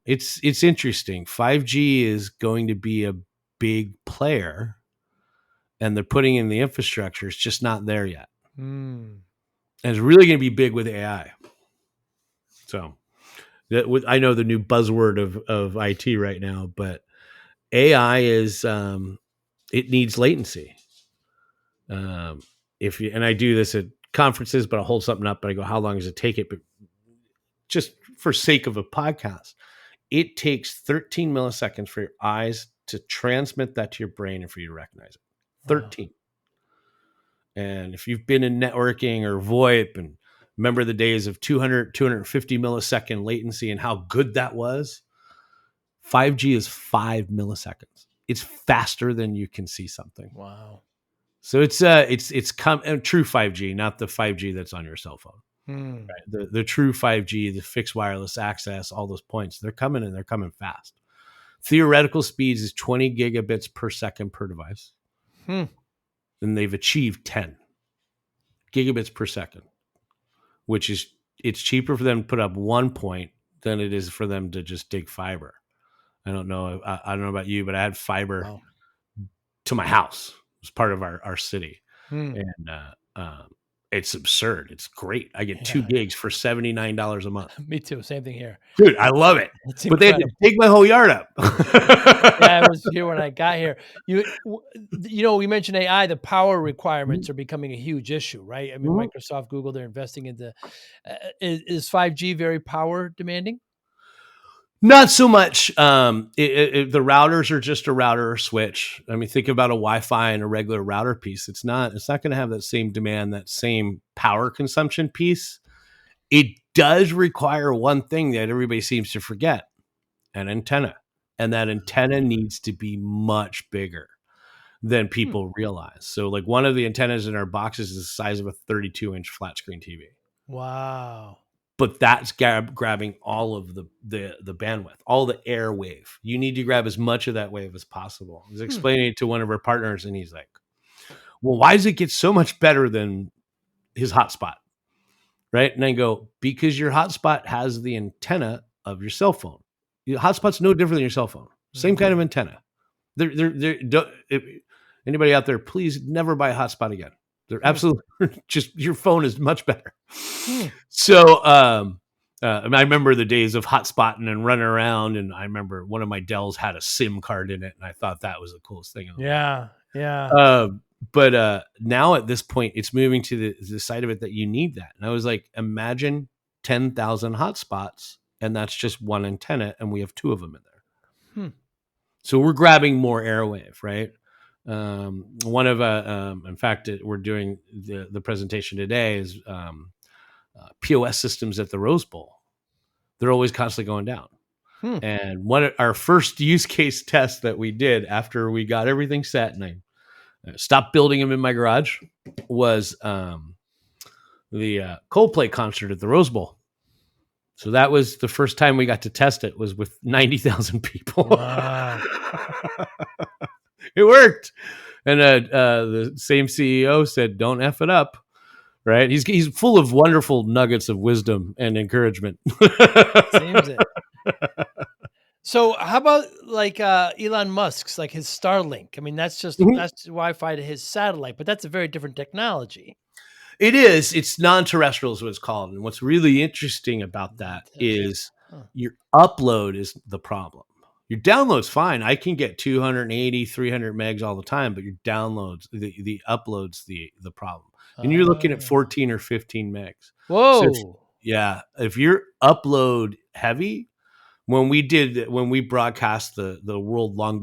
it's interesting. 5G is going to be a big player, and they're putting in the infrastructure. It's just not there yet. And it's really going to be big with AI. So I know the new buzzword of IT right now, but AI is, it needs latency. And I do this at conferences, but I'll hold something up, but I go, how long does it take it? But just for sake of a podcast, it takes 13 milliseconds for your eyes to transmit that to your brain and for you to recognize it. 13. Wow. And if you've been in networking or VoIP and remember the days of 250 millisecond latency and how good that was, 5G is 5 milliseconds. It's faster than you can see something. Wow. So it's true 5G, not the 5G that's on your cell phone. Right? The true 5G, the fixed wireless access, all those points, they're coming, and they're coming fast. Theoretical speeds is 20 gigabits per second per device. And they've achieved 10 gigabits per second, which is, it's cheaper for them to put up 1 point than it is for them to just dig fiber. I don't know about you, but I had fiber to my house. It was part of our city. And it's absurd. It's great. I get 2 gigs for $79 a month. Me too. Same thing here. Dude, I love it. But they had to dig my whole yard up. Yeah, I was here when I got here. We mentioned AI. The power requirements are becoming a huge issue, right? I mean, Microsoft, Google, they're investing into. Is 5G very power demanding? Not so much. The routers are just a router or switch. I mean, think about a Wi-Fi and a regular router piece. It's not going to have that same demand, that same power consumption piece. It does require one thing that everybody seems to forget: an antenna. And that antenna needs to be much bigger than people realize. So like one of the antennas in our boxes is the size of a 32-inch flat screen TV. Wow. But that's grabbing all of the bandwidth, all the air wave. You need to grab as much of that wave as possible. I was explaining it to one of our partners, and he's like, well, why does it get so much better than his hotspot? Right? And I go, because your hotspot has the antenna of your cell phone. Your hotspot's no different than your cell phone. Same kind of antenna. Anybody out there, please never buy a hotspot again. They're absolutely just, your phone is much better. So I remember the days of hotspotting and running around, and I remember one of my Dells had a SIM card in it, and I thought that was the coolest thing in the world. Yeah. But now at this point, it's moving to the side of it that you need that. And I was like, imagine 10,000 hotspots, and that's just one antenna, and we have 2 of them in there. So we're grabbing more airwave, right? In fact, we're doing the presentation today is POS systems at the Rose Bowl. They're always constantly going down. And our first use case test that we did after we got everything set and I stopped building them in my garage was the Coldplay concert at the Rose Bowl. So that was the first time we got to test it, was with 90,000 people. Wow. It worked. And the same CEO said, don't F it up. Right? He's full of wonderful nuggets of wisdom and encouragement. Seems it. So how about like Elon Musk's, like his Starlink? I mean, that's just that's Wi-Fi to his satellite, but that's a very different technology. It is. It's non-terrestrial is what it's called. And what's really interesting about that is your upload is the problem. Your download's fine. I can get 280, 300 megs all the time, but your downloads, the upload's the problem. And you're looking at 14 or 15 megs. Whoa. So if you're upload heavy, when we broadcast the World Long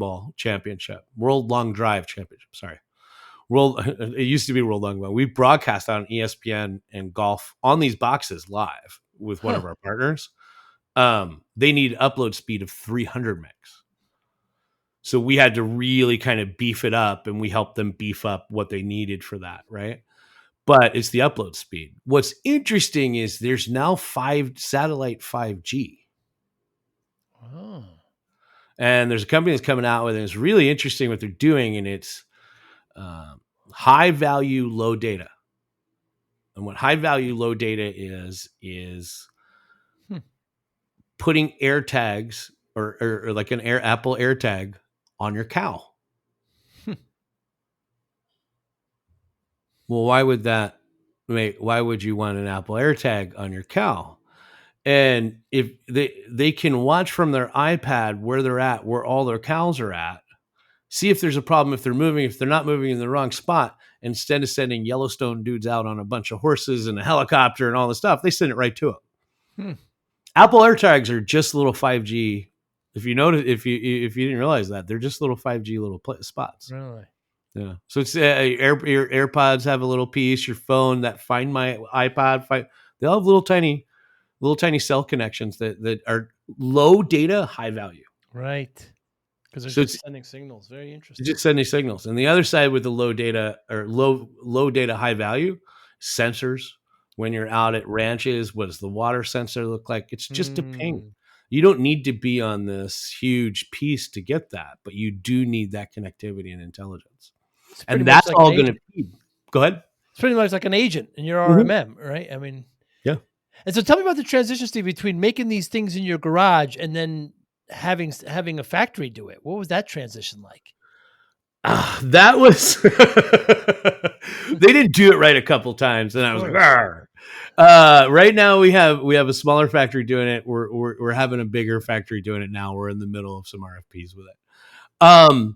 Drive Championship, It used to be World Longbow. We broadcast on ESPN and golf on these boxes live with one of our partners. They need upload speed of 300 megs. So we had to really kind of beef it up, and we helped them beef up what they needed for that, right? But it's the upload speed. What's interesting is there's now satellite 5G. Oh. And there's a company that's coming out with it. It's really interesting what they're doing, and it's high value, low data. And what high value, low data is putting air tags or like an Apple AirTag on your cow. Well, why would you want an Apple AirTag on your cow? And if they can watch from their iPad where they're at, where all their cows are at, see if there's a problem, if they're moving, if they're not moving in the wrong spot, instead of sending Yellowstone dudes out on a bunch of horses and a helicopter and all this stuff, they send it right to them. Apple AirTags are just little 5G. If you notice, if you didn't realize that, they're just little 5G little spots. Really? Yeah. So it's your AirPods have a little piece. Your phone, that Find My iPod, they all have little tiny cell connections that are low data, high value. Right. Because they're just sending signals. Very interesting. Just sending signals. And the other side with the low data or low data, high value sensors. When you're out at ranches, what does the water sensor look like? It's just a ping. You don't need to be on this huge piece to get that, but you do need that connectivity and intelligence. And that's like all going to be. Go ahead. It's pretty much like an agent in your RMM, right? I mean, yeah. And so tell me about the transition, Steve, between making these things in your garage and then having a factory do it. What was that transition like? That was they didn't do it right a couple times, and I was like, argh. Right now we have a smaller factory doing it. We're having a bigger factory doing it now. We're in the middle of some RFPs with it.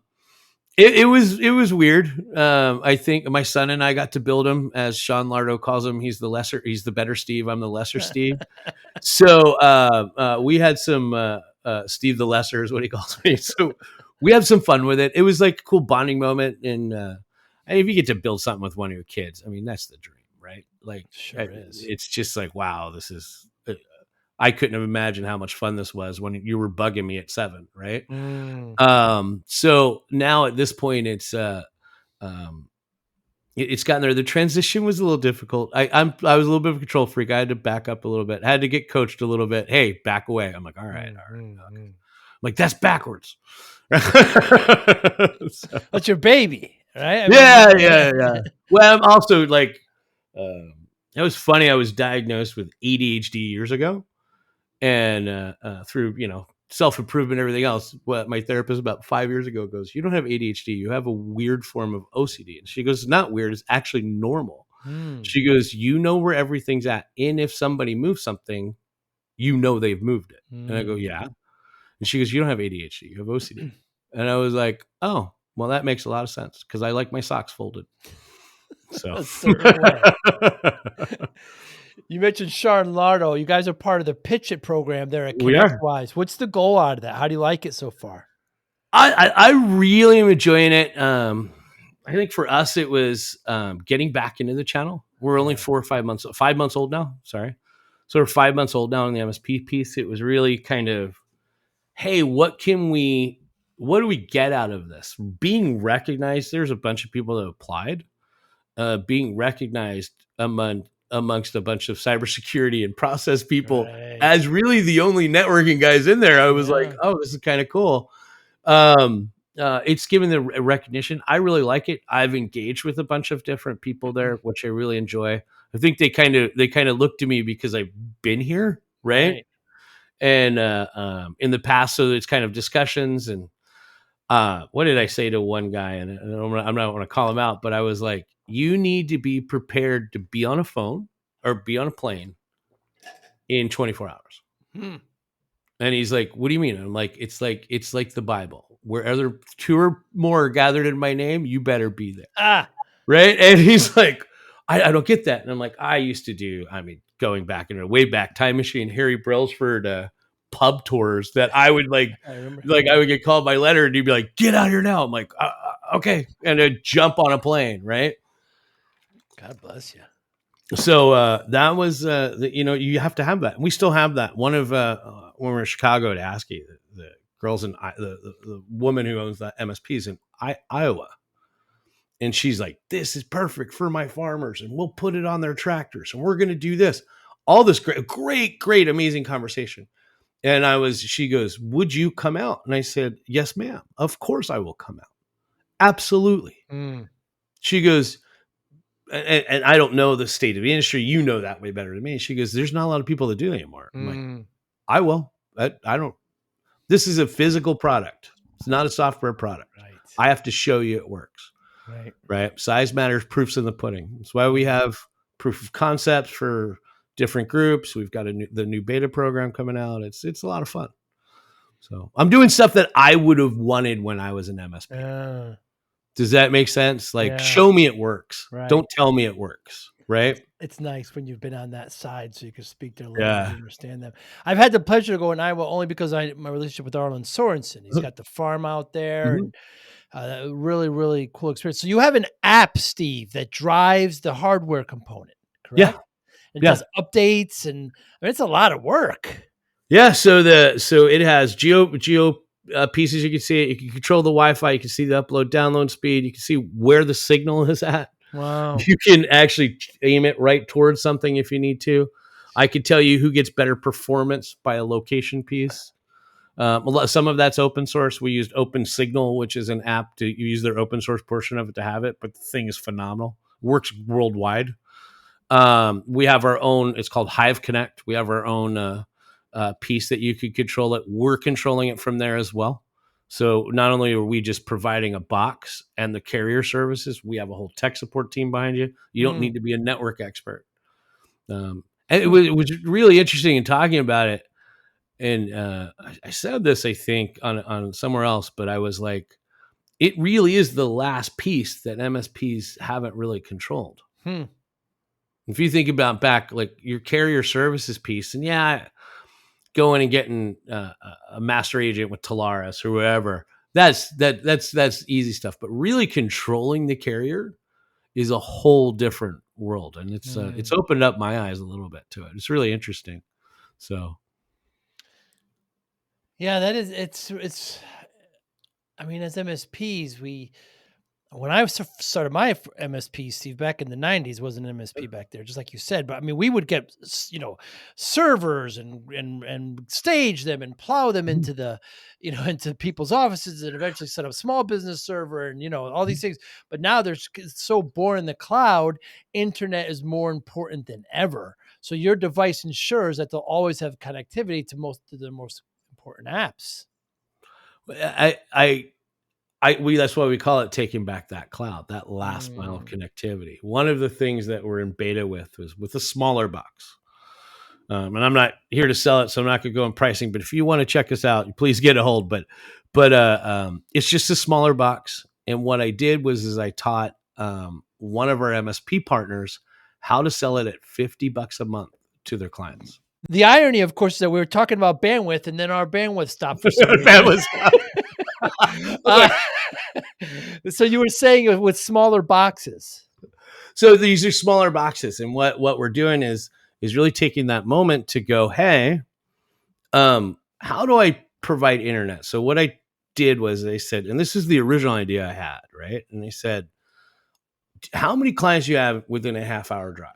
It was weird. I think my son and I got to build him, as Sean Lardo calls him. He's the better Steve. I'm the lesser Steve. So we had some Steve the Lesser is what he calls me. So we had some fun with it. It was like a cool bonding moment. And if you get to build something with one of your kids, I mean, that's the dream, right? Like, sure is. It's just like, wow, this is, I couldn't have imagined how much fun this was when you were bugging me at 7, right? So now at this point, it's gotten there. The transition was a little difficult. I was a little bit of a control freak. I had to back up a little bit. I had to get coached a little bit. Hey, back away. I'm like, all right. Okay. I'm like, that's backwards. So, that's your baby, right? I mean, yeah. Well, I'm also like, it was funny. I was diagnosed with ADHD years ago, and through self-improvement, everything else. What my therapist about 5 years ago goes, you don't have ADHD. You have a weird form of OCD. And she goes, it's not weird. It's actually normal. She goes, you know where everything's at. And if somebody moves something, you know they've moved it. And I go, yeah. And she goes, you don't have ADHD. You have OCD. And I was like, oh, well, that makes a lot of sense because I like my socks folded. So you mentioned Sean Lardo. You guys are part of the Pitch It program there at ConnectWise. What's the goal out of that? How do you like it so far? I really am enjoying it. I think for us, it was getting back into the channel. We're only 5 months old now. Sorry. So we're 5 months old now in the MSP piece. It was really kind of, hey, what do we get out of this? Being recognized. There's a bunch of people that applied. Being recognized amongst a bunch of cybersecurity and process people as really the only networking guys in there. I was like, oh, this is kind of cool. It's given the recognition. I really like it. I've engaged with a bunch of different people there, which I really enjoy. I think they kind of look to me because I've been here, right? And in the past, so it's kind of discussions. And what did I say to one guy? And I'm not going to call him out, but I was like, you need to be prepared to be on a phone or be on a plane in 24 hours. And he's like, what do you mean? I'm like, it's like the Bible. Wherever 2 or more are gathered in my name, you better be there. Right. And he's like, I don't get that. And I'm like, I used to do, going back in a way back time machine, Harry Brailsford pub tours that I would I would get called by letter and he'd be like, get out here now. I'm like, okay, and to jump on a plane, right? God bless you. So that was, you have to have that. We still have that. One of when we were in Chicago at ASCII, the girls in the woman who owns the MSPs in Iowa, and she's like, "This is perfect for my farmers, and we'll put it on their tractors, and we're going to do this." All this great, amazing conversation. And she goes, "Would you come out?" And I said, "Yes, ma'am. Of course I will come out. Absolutely." Mm. She goes, and I don't know the state of the industry. You know that way better than me. She goes, "There's not a lot of people that do it anymore." I'm like, "I will. I don't. This is a physical product. It's not a software product. Right. I have to show you it works." Right. Size matters. Proofs in the pudding. That's why we have proof of concepts for different groups. We've got the new beta program coming out. It's a lot of fun. So I'm doing stuff that I would have wanted when I was an MSP. Does that make sense? Like, show me it works. Right. Don't tell me it works. Right. It's nice when you've been on that side so you can speak their language and understand them. I've had the pleasure to go in Iowa only because my relationship with Arlen Sorensen. He's got the farm out there. And really, really cool experience. So you have an app, Steve, that drives the hardware component, correct? Yeah. It does updates, and it's a lot of work. Yeah. So it has geo pieces. You can see it. You can control the Wi-Fi. You can see the upload, download speed. You can see where the signal is at. Wow. You can actually aim it right towards something if you need to. I could tell you who gets better performance by a location piece. Some of that's open source. We used Open Signal, which is an app to use their open source portion of it to have it, but the thing is phenomenal. Works worldwide. We have our own, it's called Hive Connect. We have our own piece that you could control it. We're controlling it from there as well. So not only are we just providing a box and the carrier services, we have a whole tech support team behind you. You don't need to be a network expert. And it was really interesting in talking about it. And I said this, I think, on somewhere else, but I was like, it really is the last piece that MSPs haven't really controlled. If you think about back, like your carrier services piece, and going and getting a master agent with Telarus or whoever, that's easy stuff. But really controlling the carrier is a whole different world, and it's opened up my eyes a little bit to it. It's really interesting. So, yeah, that is. It's. I mean, as MSPs, when I started my MSP, Steve, back in the 90s, wasn't an MSP back there, just like you said. But I mean, we would get, servers and stage them and plow them into into people's offices and eventually set up small business server and, all these things. But now it's so born in the cloud, internet is more important than ever. So your device ensures that they'll always have connectivity to most of the most important apps. That's why we call it taking back that cloud, that last mile of connectivity. One of the things that we're in beta with was with a smaller box. And I'm not here to sell it, so I'm not going to go in pricing, but if you want to check us out, please get a hold. But it's just a smaller box. And what I did was I taught one of our MSP partners how to sell it at $50 a month to their clients. The irony, of course, is that we were talking about bandwidth, and then our bandwidth stopped for some reason. So you were saying with smaller boxes. So these are smaller boxes, and what we're doing is really taking that moment to go, hey, how do I provide internet? So what I did was they said, and this is the original idea I had, right? And they said, how many clients do you have within a half-hour drive?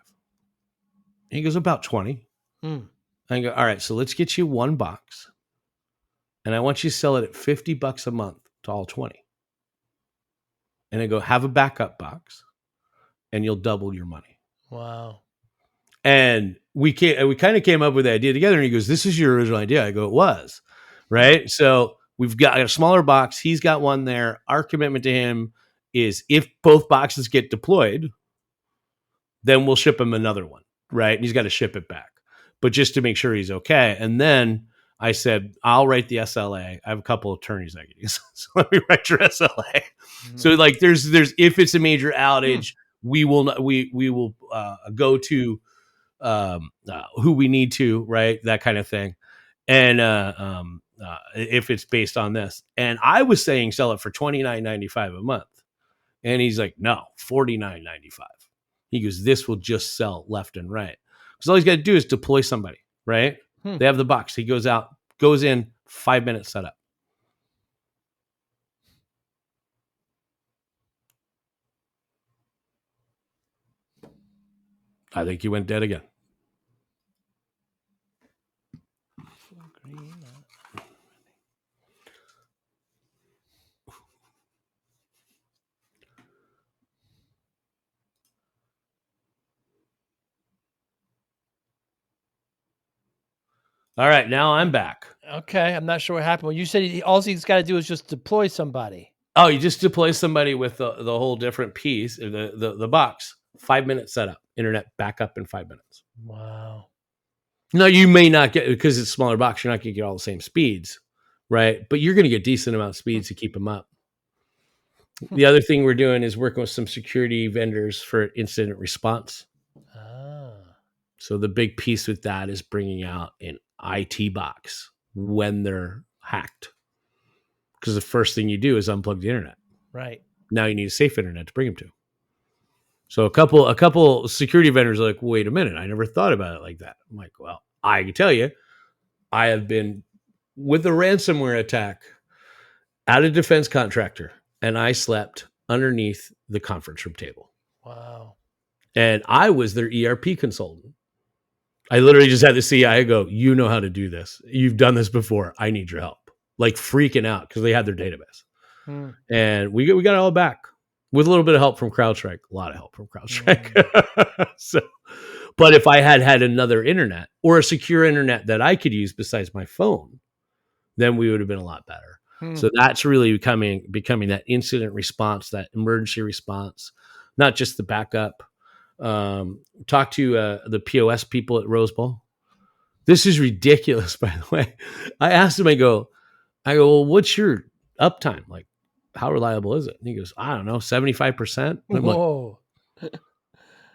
And he goes, about 20. I go, all right, so let's get you one box, and I want you to sell it at $50 a month to all 20. And I go, have a backup box, and you'll double your money. Wow. And we kind of came up with the idea together, and he goes, this is your original idea. I go, it was, right? So we've got a smaller box. He's got one there. Our commitment to him is if both boxes get deployed, then we'll ship him another one, right? And he's got to ship it back, but just to make sure he's okay. And then I said, I'll write the SLA. I have a couple of attorneys I can use. So let me write your SLA. So like there's if it's a major outage, we will go to who we need to, right? That kind of thing. And if it's based on this. And I was saying sell it for $29.95 a month. And he's like, no, $49.95. He goes, this will just sell left and right. Because all he's got to do is deploy somebody, right? They have the box. He goes out, goes in, 5 minutes setup. I think he went dead again. All right, now I'm back. Okay, I'm not sure what happened. Well, you said all he's got to do is just deploy somebody. Oh, you just deploy somebody with the whole different piece, the box. 5 minute setup, internet backup in 5 minutes. Wow. Now you may not get, because it's a smaller box, you're not going to get all the same speeds, right? But you're going to get decent amount of speeds to keep them up. The other thing we're doing is working with some security vendors for incident response. So the big piece with that is bringing out an IT box when they're hacked. Because the first thing you do is unplug the internet. Right. Now you need a safe internet to bring them to. So a couple security vendors are like, wait a minute, I never thought about it like that. I'm like, well, I can tell you, I have been with a ransomware attack at a defense contractor, and I slept underneath the conference room table. Wow. And I was their ERP consultant. I literally just had the CIO go, you know how to do this. You've done this before. I need your help. Like freaking out because they had their database. And we got it all back with a little bit of help from CrowdStrike. A lot of help from CrowdStrike. So, but if I had another internet or a secure internet that I could use besides my phone, then we would have been a lot better. So that's really becoming that incident response, that emergency response, not just the backup. Talk to the POS people at Rose Bowl. This is ridiculous, by the way. I asked him, I go, well, what's your uptime? Like, how reliable is it? And he goes, I don't know, 75%. Whoa.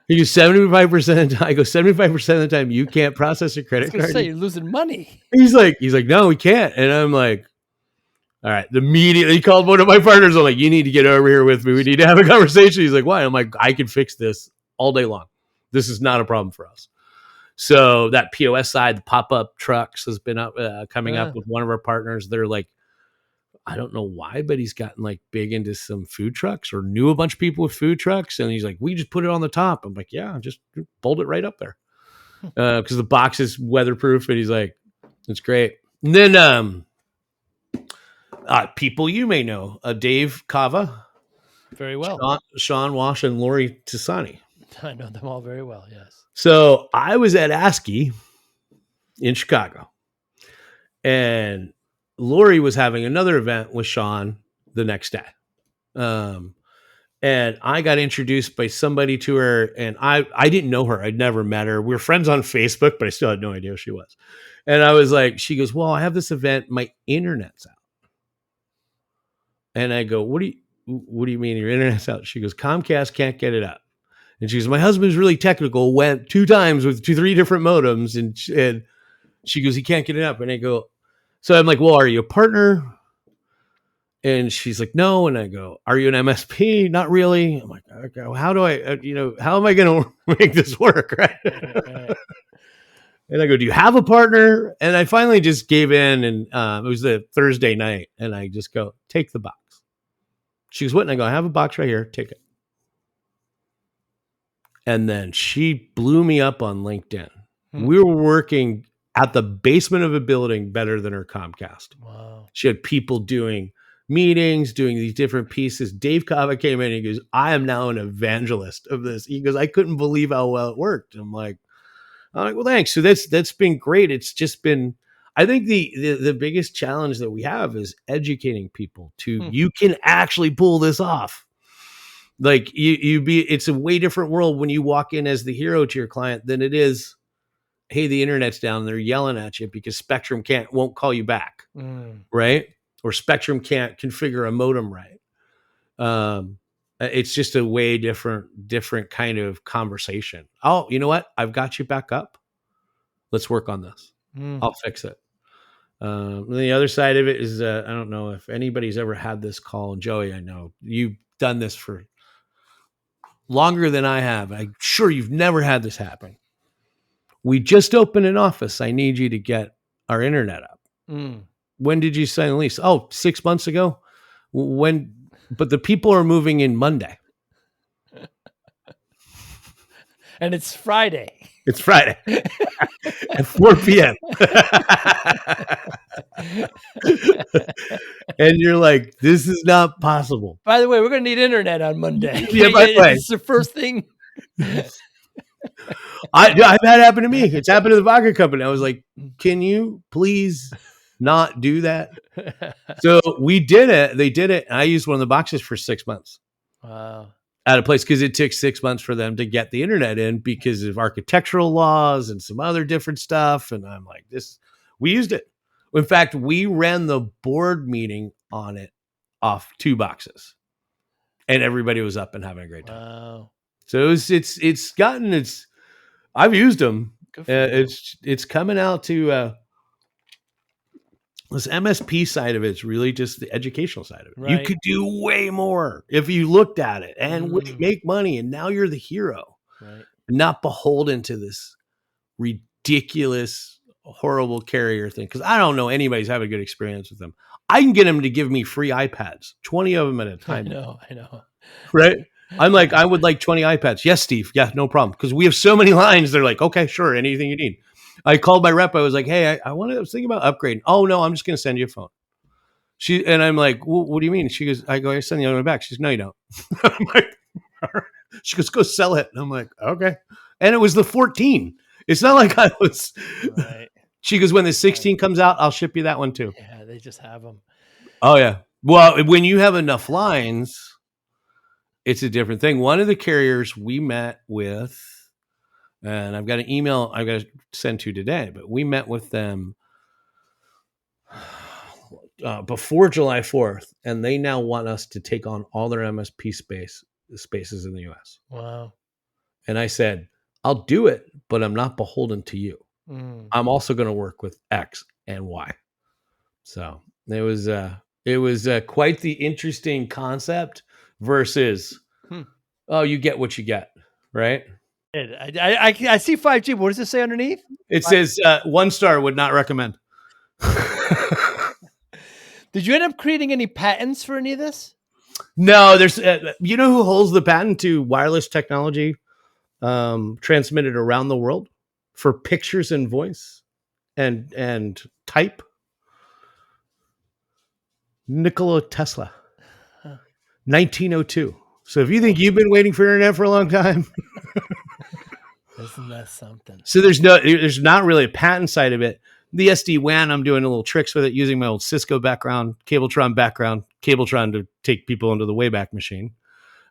He goes, 75%. I go, 75% of the time you can't process your credit card. Say you're losing money. He's like, no, we can't. And I'm like, all right. Immediately he called one of my partners. I'm like, you need to get over here with me. We need to have a conversation. He's like, why? I'm like, I can fix this all day long. This is not a problem for us. So that POS side, the pop-up trucks has been up, coming up with one of our partners. They're like, I don't know why, but he's gotten like big into some food trucks or knew a bunch of people with food trucks. And he's like, we just put it on the top. I'm like, yeah, just bolt it right up there. Because the box is weatherproof. And he's like, it's great. And then people you may know, Dave Kava. Very well. Sean Walsh and Lori Tisani. I know them all very well, yes. So I was at ASCII in Chicago, and Lori was having another event with Sean the next day. And I got introduced by somebody to her, and I didn't know her. I'd never met her. We were friends on Facebook, but I still had no idea who she was. And I was like, she goes, well, I have this event. My internet's out. And I go, what do you mean your internet's out? She goes, Comcast can't get it up. And she goes, my husband's really technical, went 2 times with 3 different modems. And she goes, he can't get it up. And I go, so I'm like, well, are you a partner? And she's like, no. And I go, are you an MSP? Not really. I'm like, okay, well, how do I, how am I going to make this work? Right. And I go, do you have a partner? And I finally just gave in. And it was a Thursday night. And I just go, take the box. She goes, what? And I go, I have a box right here. Take it. And then she blew me up on LinkedIn. We were working at the basement of a building better than her Comcast. Wow. She had people doing meetings, doing these different pieces. Dave Kava came in and he goes, I am now an evangelist of this. He goes, I couldn't believe how well it worked. I'm like, well, thanks. So that's been great. It's just been, I think the biggest challenge that we have is educating people to, you can actually pull this off. Like it's a way different world when you walk in as the hero to your client than it is, hey, the internet's down and they're yelling at you because Spectrum won't call you back. Right. Or Spectrum can't configure a modem right. It's just a way different kind of conversation. Oh, you know what? I've got you back up. Let's work on this. I'll fix it. The other side of it is, I don't know if anybody's ever had this call. And Joey, I know you've done this for longer than I have. I'm sure you've never had this happen. We just opened an office. I need you to get our internet up. When did you sign the lease? Oh, 6 months ago. When? But the people are moving in Monday. And it's Friday. It's Friday at 4 p.m. And you're like, this is not possible. By the way, we're going to need internet on Monday. Yeah, by the way. It's the first thing. I've had it happen to me. It's happened to the vodka company. I was like, can you please not do that? So we did it. They did it. I used one of the boxes for 6 months. Wow. At a place because it took 6 months for them to get the internet in because of architectural laws and some other different stuff. And I'm like, we used it. In fact, we ran the board meeting on it off 2 boxes and everybody was up and having a great time. Wow. So I've used them. Good for you. It's coming out to, this MSP side of it's really just the educational side of it. You Right. could do way more if you looked at it and would make money. And now you're the hero, Right. not beholden to this ridiculous, horrible carrier thing. Because I don't know anybody's having a good experience with them. I can get them to give me free iPads, 20 of them at a I time. know. Right? I'm like, I would like 20 iPads. Yes, Steve. Yeah, no problem. Because we have so many lines. They're like, okay, sure, anything you need. I called my rep. I was like, hey, I was thinking about upgrading. Oh, no, I'm just going to send you a phone. And I'm like, well, what do you mean? She goes, I send the other one back. She goes, no, you don't. I'm like, she goes, go sell it. And I'm like, okay. And it was the 14. It's not like I was. Right. She goes, when the 16 comes out, I'll ship you that one too. Yeah, they just have them. Oh, yeah. Well, when you have enough lines, it's a different thing. One of the carriers we met with, and I've got an email I've got to send to today, but we met with them before July 4th, and they now want us to take on all their MSP spaces in the US. Wow. And I said, I'll do it, but I'm not beholden to you. I'm also going to work with X and Y. So it was quite the interesting concept versus, oh, you get what you get, right? I see 5G. What does it say underneath? It says 1 star, would not recommend. Did you end up creating any patents for any of this? No, there's you know who holds the patent to wireless technology transmitted around the world for pictures and voice and type? Nikola Tesla. 1902. So if you think you've been waiting for internet for a long time, isn't that something? So there's not really a patent side of it. The SD-WAN, I'm doing a little tricks with it using my old Cisco background, Cabletron to take people into the Wayback Machine.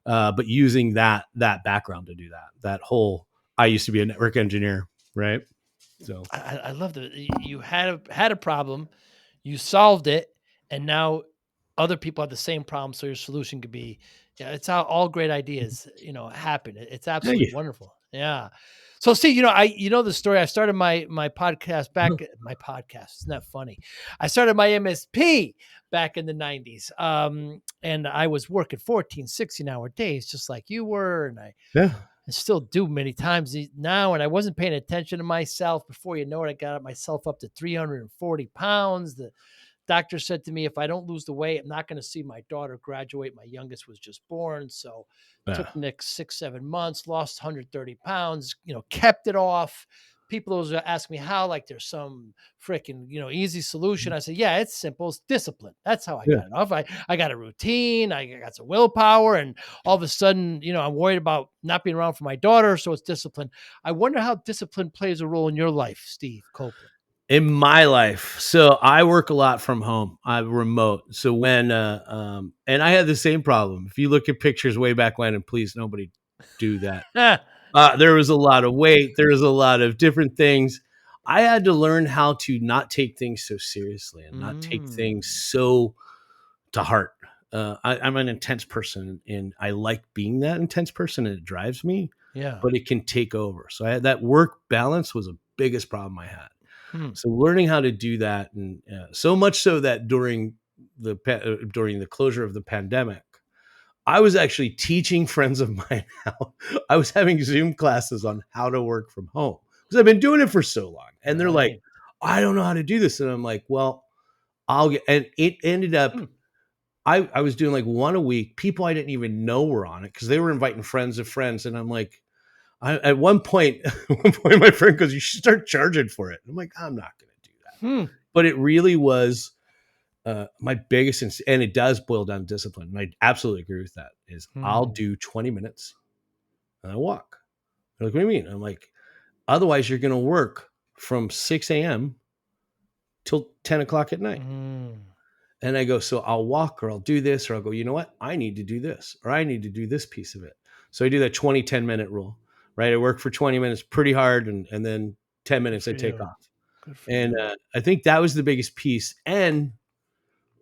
But using that background to do that whole, I used to be a network engineer, right? So I love that you had a problem, you solved it, and now other people have the same problem. So your solution could be, it's how all great ideas, happen. It's absolutely wonderful. Yeah. So see, the story. I started my podcast back. My podcast, isn't that funny? I started my MSP back in the 90s. And I was working 14, 16-hour days, just like you were. And I still do many times now. And I wasn't paying attention to myself. Before you know it, I got myself up to 340 pounds. The doctor said to me, if I don't lose the weight, I'm not going to see my daughter graduate. My youngest was just born. So it took the next 6-7 months, lost 130 pounds, kept it off. People always ask me how, like there's some freaking, easy solution. I said, yeah, it's simple. It's discipline. That's how I got it off. I got a routine. I got some willpower. And all of a sudden, I'm worried about not being around for my daughter. So it's discipline. I wonder how discipline plays a role in your life, Steve Copeland. In my life, so I work a lot from home. I'm remote. So when and I had the same problem. If you look at pictures way back when, and please nobody do that. There was a lot of weight. There was a lot of different things. I had to learn how to not take things so seriously and not take things so to heart. I'm an intense person, and I like being that intense person, and it drives me. Yeah, but it can take over. So that work balance was the biggest problem I had. So learning how to do that, and so much so that during the closure of the pandemic, I was actually teaching friends of mine how I was having Zoom classes on how to work from home because I've been doing it for so long. And they're like, Right. I don't know how to do this. And I'm like, well, I'll get, and it ended up, Hmm. I was doing like one a week. People I didn't even know were on it because they were inviting friends of friends. And I'm like, at one point, my friend goes, you should start charging for it. I'm like, I'm not going to do that. Hmm. But it really was my biggest, and it does boil down to discipline. And I absolutely agree with that. Is I'll Hmm. do 20 minutes and I walk. They're like, what do you mean? I'm like, otherwise you're going to work from 6 a.m. till 10 o'clock at night. Hmm. And I go, so I'll walk or I'll do this, or I'll go, you know what? I need to do this, or I need to do this piece of it. So I do that 20, 10-minute rule, right? I work for 20 minutes pretty hard, and then 10 minutes I for take you. off. Good for And you. I think that was the biggest piece. And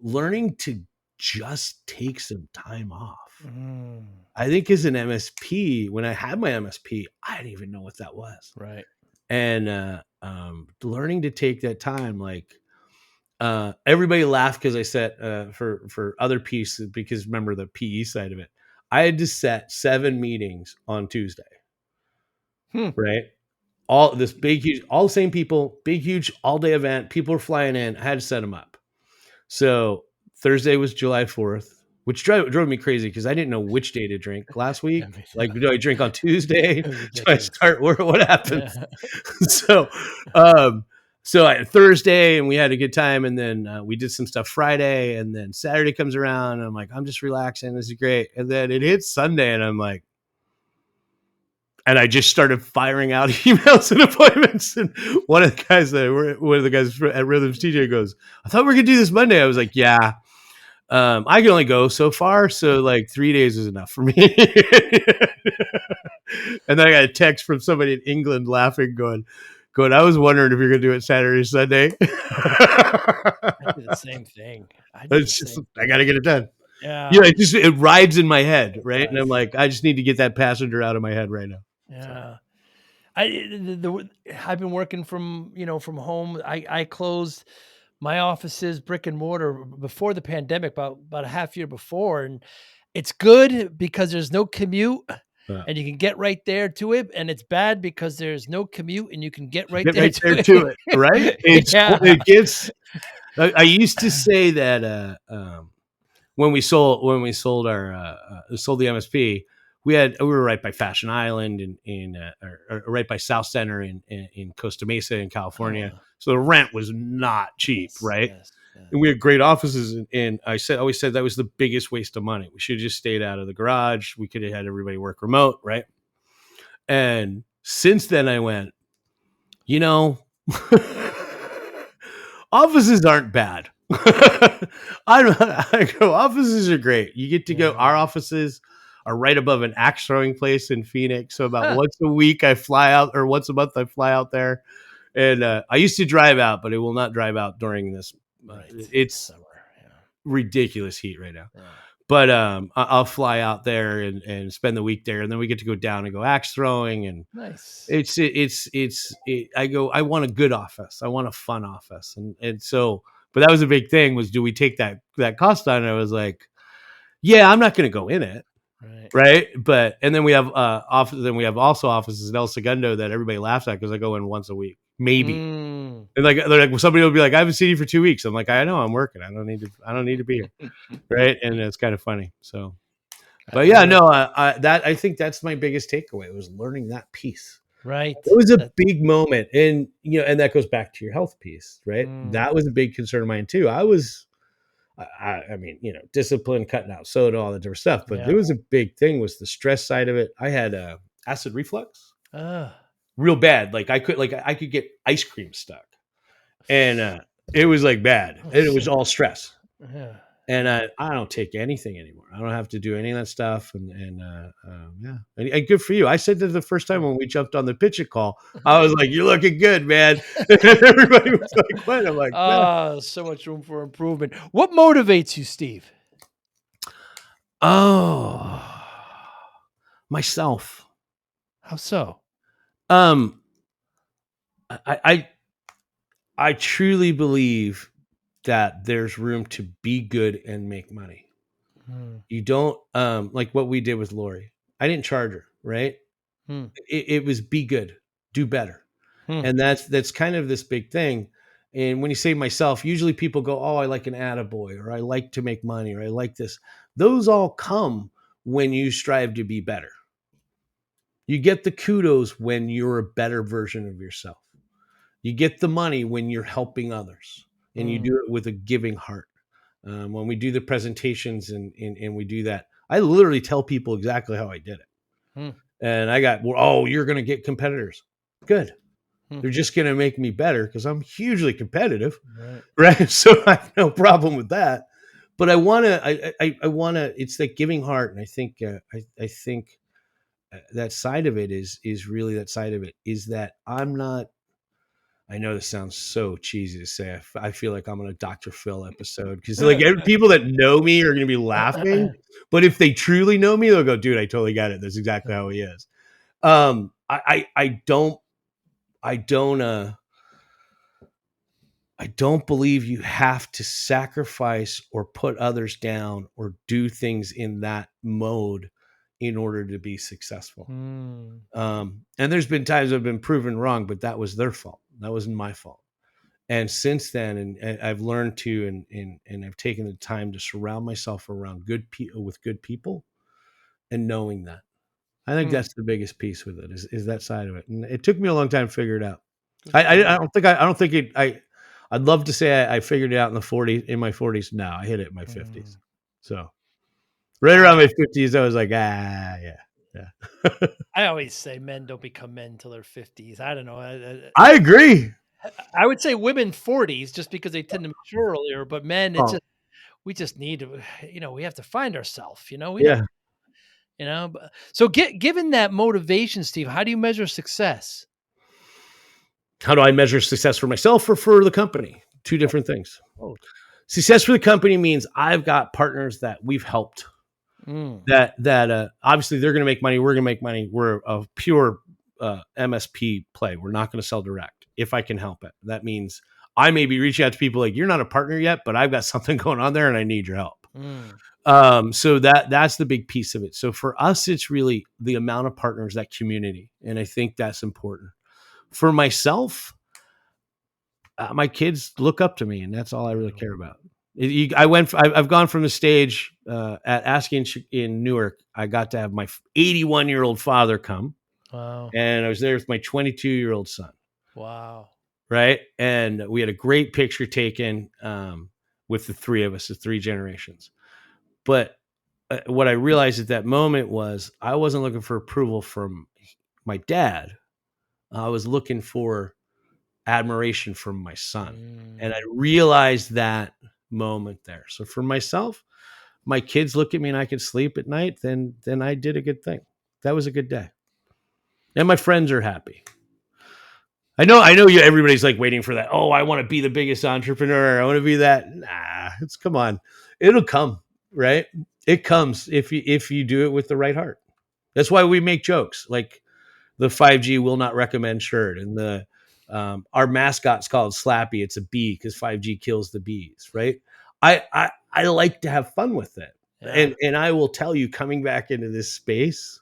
learning to just take some time off. Hmm. I think as an MSP, when I had my MSP, I didn't even know what that was. Right. And learning to take that time, like everybody laughed because I set for other pieces, because remember the PE side of it. I had to set 7 meetings on Tuesday, Hmm. right? All this big, huge, all the same people, big, huge, all day event. People are flying in. I had to set them up. So Thursday was July 4th, which drove me crazy because I didn't know which day to drink last week. I mean, Like, do I drink on Tuesday? it was Do I ridiculous. start? What happens? Yeah. So, so I had Thursday and we had a good time, and then we did some stuff Friday, and then Saturday comes around and I'm like, I'm just relaxing. This is great. And then it hits Sunday and I'm like, and I just started firing out emails and appointments. And one of the guys at Rhythms TJ goes, I thought we were gonna do this Monday. I was like, yeah. I can only go so far, so like 3 days is enough for me. And then I got a text from somebody in England laughing, going, I was wondering if you're gonna do it Saturday, Sunday. I did the same thing. It's just, I gotta get it done. Yeah. Yeah, it rides in my head, right? does. And I'm like, I just need to get that passenger out of my head right now. Yeah. I've been working from home. I closed my offices brick and mortar before the pandemic, about a half year before, and it's good because there's no commute Yeah. and you can get right there to it, and it's bad because there's no commute and you can get right Get there right to there it. to it, right? Yeah. It gets. I used to say that when we sold our sold the MSP, we were right by Fashion Island or right by South Center in Costa Mesa in California. Oh, So the rent was not cheap, yes, right? yes, yeah. And we had great offices, and I always said that was the biggest waste of money. We should have just stayed out of the garage. We could have had everybody work remote, right? And since then, I went, offices aren't bad. I go, offices are great. You get to go. Our offices are right above an axe throwing place in Phoenix. So about once a week I fly out, or once a month I fly out there. And I used to drive out, but I will not drive out during this. Right. It's Summer. Yeah. ridiculous heat right now. Yeah. But I'll fly out there and spend the week there, and then we get to go down and go axe throwing, and Nice. I go, I want a good office, I want a fun office, and so, but that was a big thing, was, do we take that cost on? And I was like, yeah, I'm not going to go in it, right? But and then we have also offices in El Segundo that everybody laughs at because I go in once a week, maybe. Mm. And like, they're like, somebody will be like, I haven't seen you for 2 weeks. I'm like, I know, I'm working. I don't need to be here. Right. And it's kind of funny. So, but yeah, no, I think that's my biggest takeaway, was learning that piece. Right. It was a big moment. And, and that goes back to your health piece, right? Mm. That was a big concern of mine too. I mean, discipline, cutting out soda, all that different stuff. But there was a big thing, was the stress side of it. I had acid reflux. Real bad. Like I could get ice cream stuck, and it was like bad, and it was all stress. Yeah. And I don't take anything anymore. I don't have to do any of that stuff. And and good for you. I said that the first time when we jumped on the pitch it call, I was like, "You're looking good, man." And everybody was like, "What?" I'm like, so much room for improvement. What motivates you, Steve? Oh, myself. How so? I truly believe that there's room to be good and make money. You don't like what we did with Lori. I didn't charge her, right? It was be good, do better. And that's kind of this big thing. And when you say myself, usually people go, oh, I like an attaboy, or I like to make money, or I like this. Those all come when you strive to be better. You get the kudos when you're a better version of yourself. You get the money when you're helping others, and you do it with a giving heart. When we do the presentations and we do that, I literally tell people exactly how I did it. And I got, oh, you're going to get competitors. Good. They're just going to make me better because I'm hugely competitive. Right. So I have no problem with that. But I want to, I want to, it's that giving heart. And I think, I think that side of it is really that side of it is that I'm not, I know this sounds so cheesy to say. I feel like I'm on a Dr. Phil episode because like people that know me are going to be laughing, but if they truly know me, they'll go, "Dude, I totally got it. That's exactly how he is." I don't believe you have to sacrifice or put others down or do things in that mode in order to be successful. And there's been times I've been proven wrong, but that was their fault. That wasn't my fault. And since then, and I've learned to, and I've taken the time to surround myself around good people with good people, and knowing that, I think that's the biggest piece with it is that side of it. And it took me a long time to figure it out. I don't think it. I'd love to say I figured it out in my 40s. No, I hit it in my 50s. So right around my 50s, I was like, yeah. I always say men don't become men until their 50s. I don't know. I agree. I would say women 40s just because they tend to mature earlier, but men, it's just, we just need to, we have to find ourselves, So given that motivation, Steve, how do you measure success? How do I measure success for myself or for the company? Two different things. Success for the company means I've got partners that we've helped that obviously they're going to make money. We're going to make money. We're a pure MSP play. We're not going to sell direct if I can help it. That means I may be reaching out to people like, you're not a partner yet, but I've got something going on there and I need your help. So that's the big piece of it. So for us, it's really the amount of partners, that community. And I think that's important. For myself, my kids look up to me, and that's all I really care about. I've gone from the stage at ASCII in Newark. I got to have my 81-year-old father come. Wow. And I was there with my 22-year-old son. Wow. Right. And we had a great picture taken with the three of us, the three generations. But what I realized at that moment was I wasn't looking for approval from my dad. I was looking for admiration from my son. And I realized that moment there. So for myself, my kids look at me and I can sleep at night, then I did a good thing. That was a good day. And my friends are happy. I know you, everybody's like waiting for that. Oh, I want to be the biggest entrepreneur. I want to be that. Nah, come on. It'll come, right? It comes if you do it with the right heart. That's why we make jokes like the 5G will not recommend shirt, and the our mascot's called Slappy. It's a bee because 5G kills the bees, right? I like to have fun with it. Yeah. And I will tell you, coming back into this space,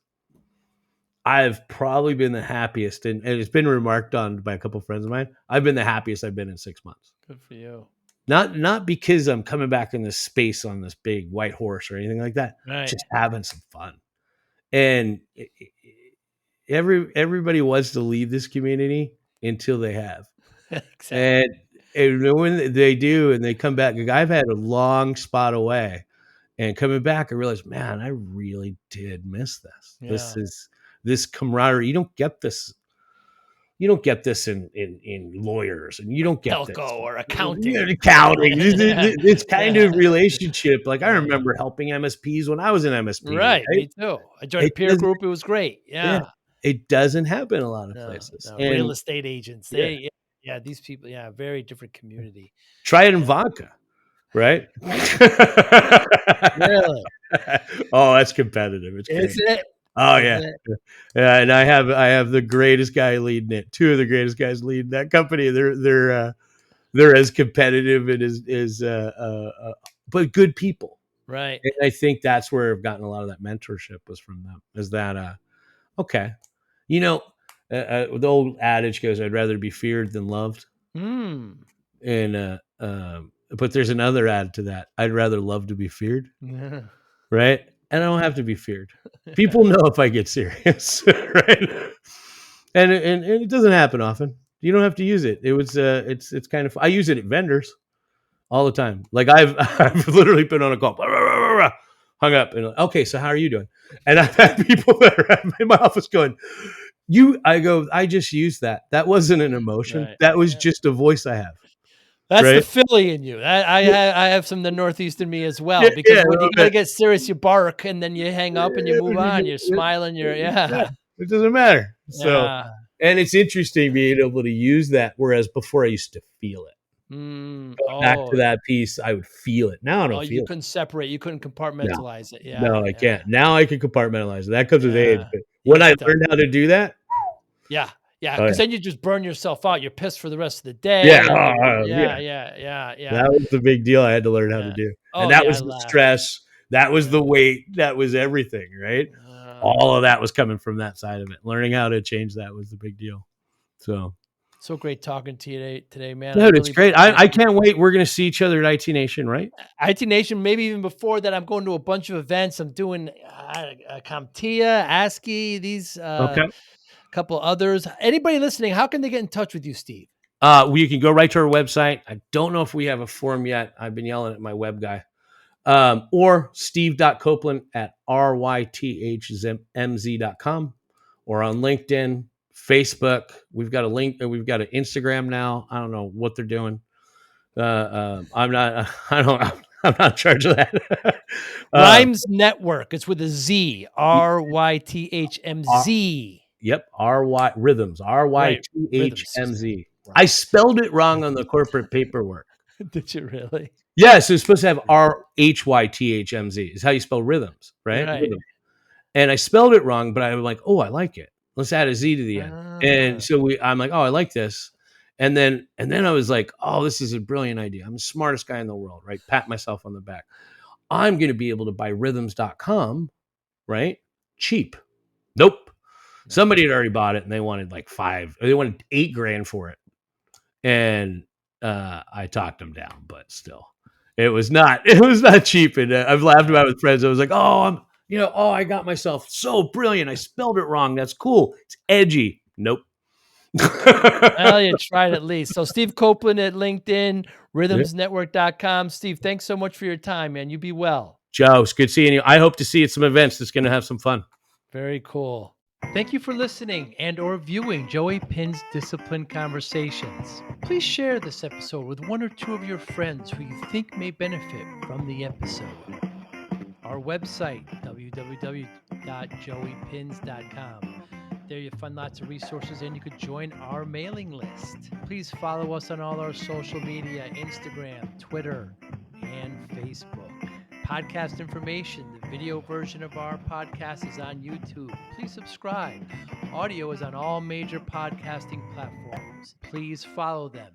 I've probably been the happiest, and it's been remarked on by a couple of friends of mine. I've been the happiest I've been in 6 months. Good for you. Not because I'm coming back in this space on this big white horse or anything like that. Right. Just having some fun. And everybody wants to leave this community until they have. Exactly. And when they do and they come back, I've had a long spot away, and coming back, I realized, man, I really did miss this. Yeah. This camaraderie. You don't get this in lawyers, and you don't get telco this or accounting. This kind of relationship. Like I remember helping MSPs when I was in MSP. Right? Me too. I joined a peer group. It was great. Yeah. It doesn't happen in a lot of places. No. Real estate agents. These people. Yeah, very different community. Try it in vodka, right? Really? Oh, that's competitive. Is it? Oh yeah. And I have the greatest guy leading it. Two of the greatest guys leading that company. They're as competitive and as but good people. Right. And I think that's where I've gotten a lot of that mentorship was from them. Is that okay? You know, the old adage goes, "I'd rather be feared than loved." Mm. And but there's another add to that. I'd rather love to be feared, Yeah. right? And I don't have to be feared. People know if I get serious, right? And it doesn't happen often. You don't have to use it. It was it's kind of I use it at vendors all the time. Like I've I've literally been on a call, hung up, and like, okay, so how are you doing? And I've had people that are in my office going, I go, I just used that. That wasn't an emotion. Right. That was Yeah. just a voice I have. That's the Right? Philly in you. Yeah, I have some of the Northeast in me as yeah, well, yeah, because a when you little gotta bit. get serious, you bark and then you hang up and you move on. You're Yeah, smiling. You're yeah, yeah. it doesn't matter. So, Yeah. and it's interesting being able to use that, whereas before I used to feel it. Mm. Going back to Oh, that piece, I would feel it. Now I oh, don't you feel it. couldn't separate. You couldn't No, compartmentalize it. Yeah. no, I Yeah. can't. Now I can compartmentalize it. That comes with age. Yeah. But when I Used to. learned how to do that, Yeah. Yeah. oh Because yeah, then you just burn yourself out. You're pissed for the rest of the yeah, day, and yeah. yeah, yeah, yeah, yeah, That was the big deal I had to learn how to yeah. do, and Oh that yeah, I was the laugh. stress. That was Yeah. the weight. That was everything. Right? All of that was coming from that side of it. Learning how to change that was the big deal. So, So great talking to you today, man. I dude, it's really great. appreciate I you. can't wait. We're gonna see each other at IT Nation, right? IT Nation, maybe even before that, I'm going to a bunch of events. I'm doing CompTIA, ASCII, these Okay. couple others. Anybody listening, how can they get in touch with you, Steve? You can go right to our website. I don't know if we have a form yet. I've been yelling at my web guy. Or steve.copeland at rythmz.com or on LinkedIn, Facebook. We've got a link. We've got an Instagram now. I don't know what they're doing. I'm not. I don't. I'm not in charge of that. uh, Rhymes Network. It's with a Z. RYTHMZ. yep. RY Rhythms. Right. Rhythms. RYTHMZ. I Right. spelled it wrong on the corporate paperwork. Did you really? Yes, it's supposed to have RHYTHMZ. Is how you spell rhythms, right? Right. Rhythm. And I spelled it wrong, but I'm like, oh, I like it. Let's add a Z to the end. And Ah, so I'm like, oh, I like this. And then I was like, oh, this is a brilliant idea. I'm the smartest guy in the world, right? Pat myself on the back. I'm going to be able to buy rhythms.com, right? Cheap. Nope. Somebody had already bought it and they wanted like they wanted $8,000 for it. And I talked them down, but still, it was not cheap. And I've laughed about it with friends. I was like, oh, I got myself so brilliant. I spelled it wrong. That's cool. It's edgy. Nope. well, you tried at least. So Steve Copeland at LinkedIn, Yeah. rhythmsnetwork.com. Steve, thanks so much for your time, man. You be well. Joe, it's good seeing you. I hope to see you at some events that's going to have some fun. Very cool. Thank you for listening and or viewing Joey Pinn's Discipline Conversations. Please share this episode with one or two of your friends who you think may benefit from the episode. Our website, www.joeypins.com. There you'll find lots of resources and you could join our mailing list. Please follow us on all our social media, Instagram, Twitter, and Facebook. Podcast information, the video version of our podcast is on YouTube. Please subscribe. Audio is on all major podcasting platforms. Please follow them.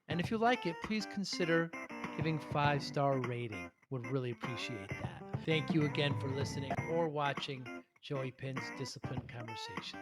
And if you like it, please consider giving 5-star rating. Would really appreciate that. Thank you again for listening or watching Joey Pinn's Discipline Conversation.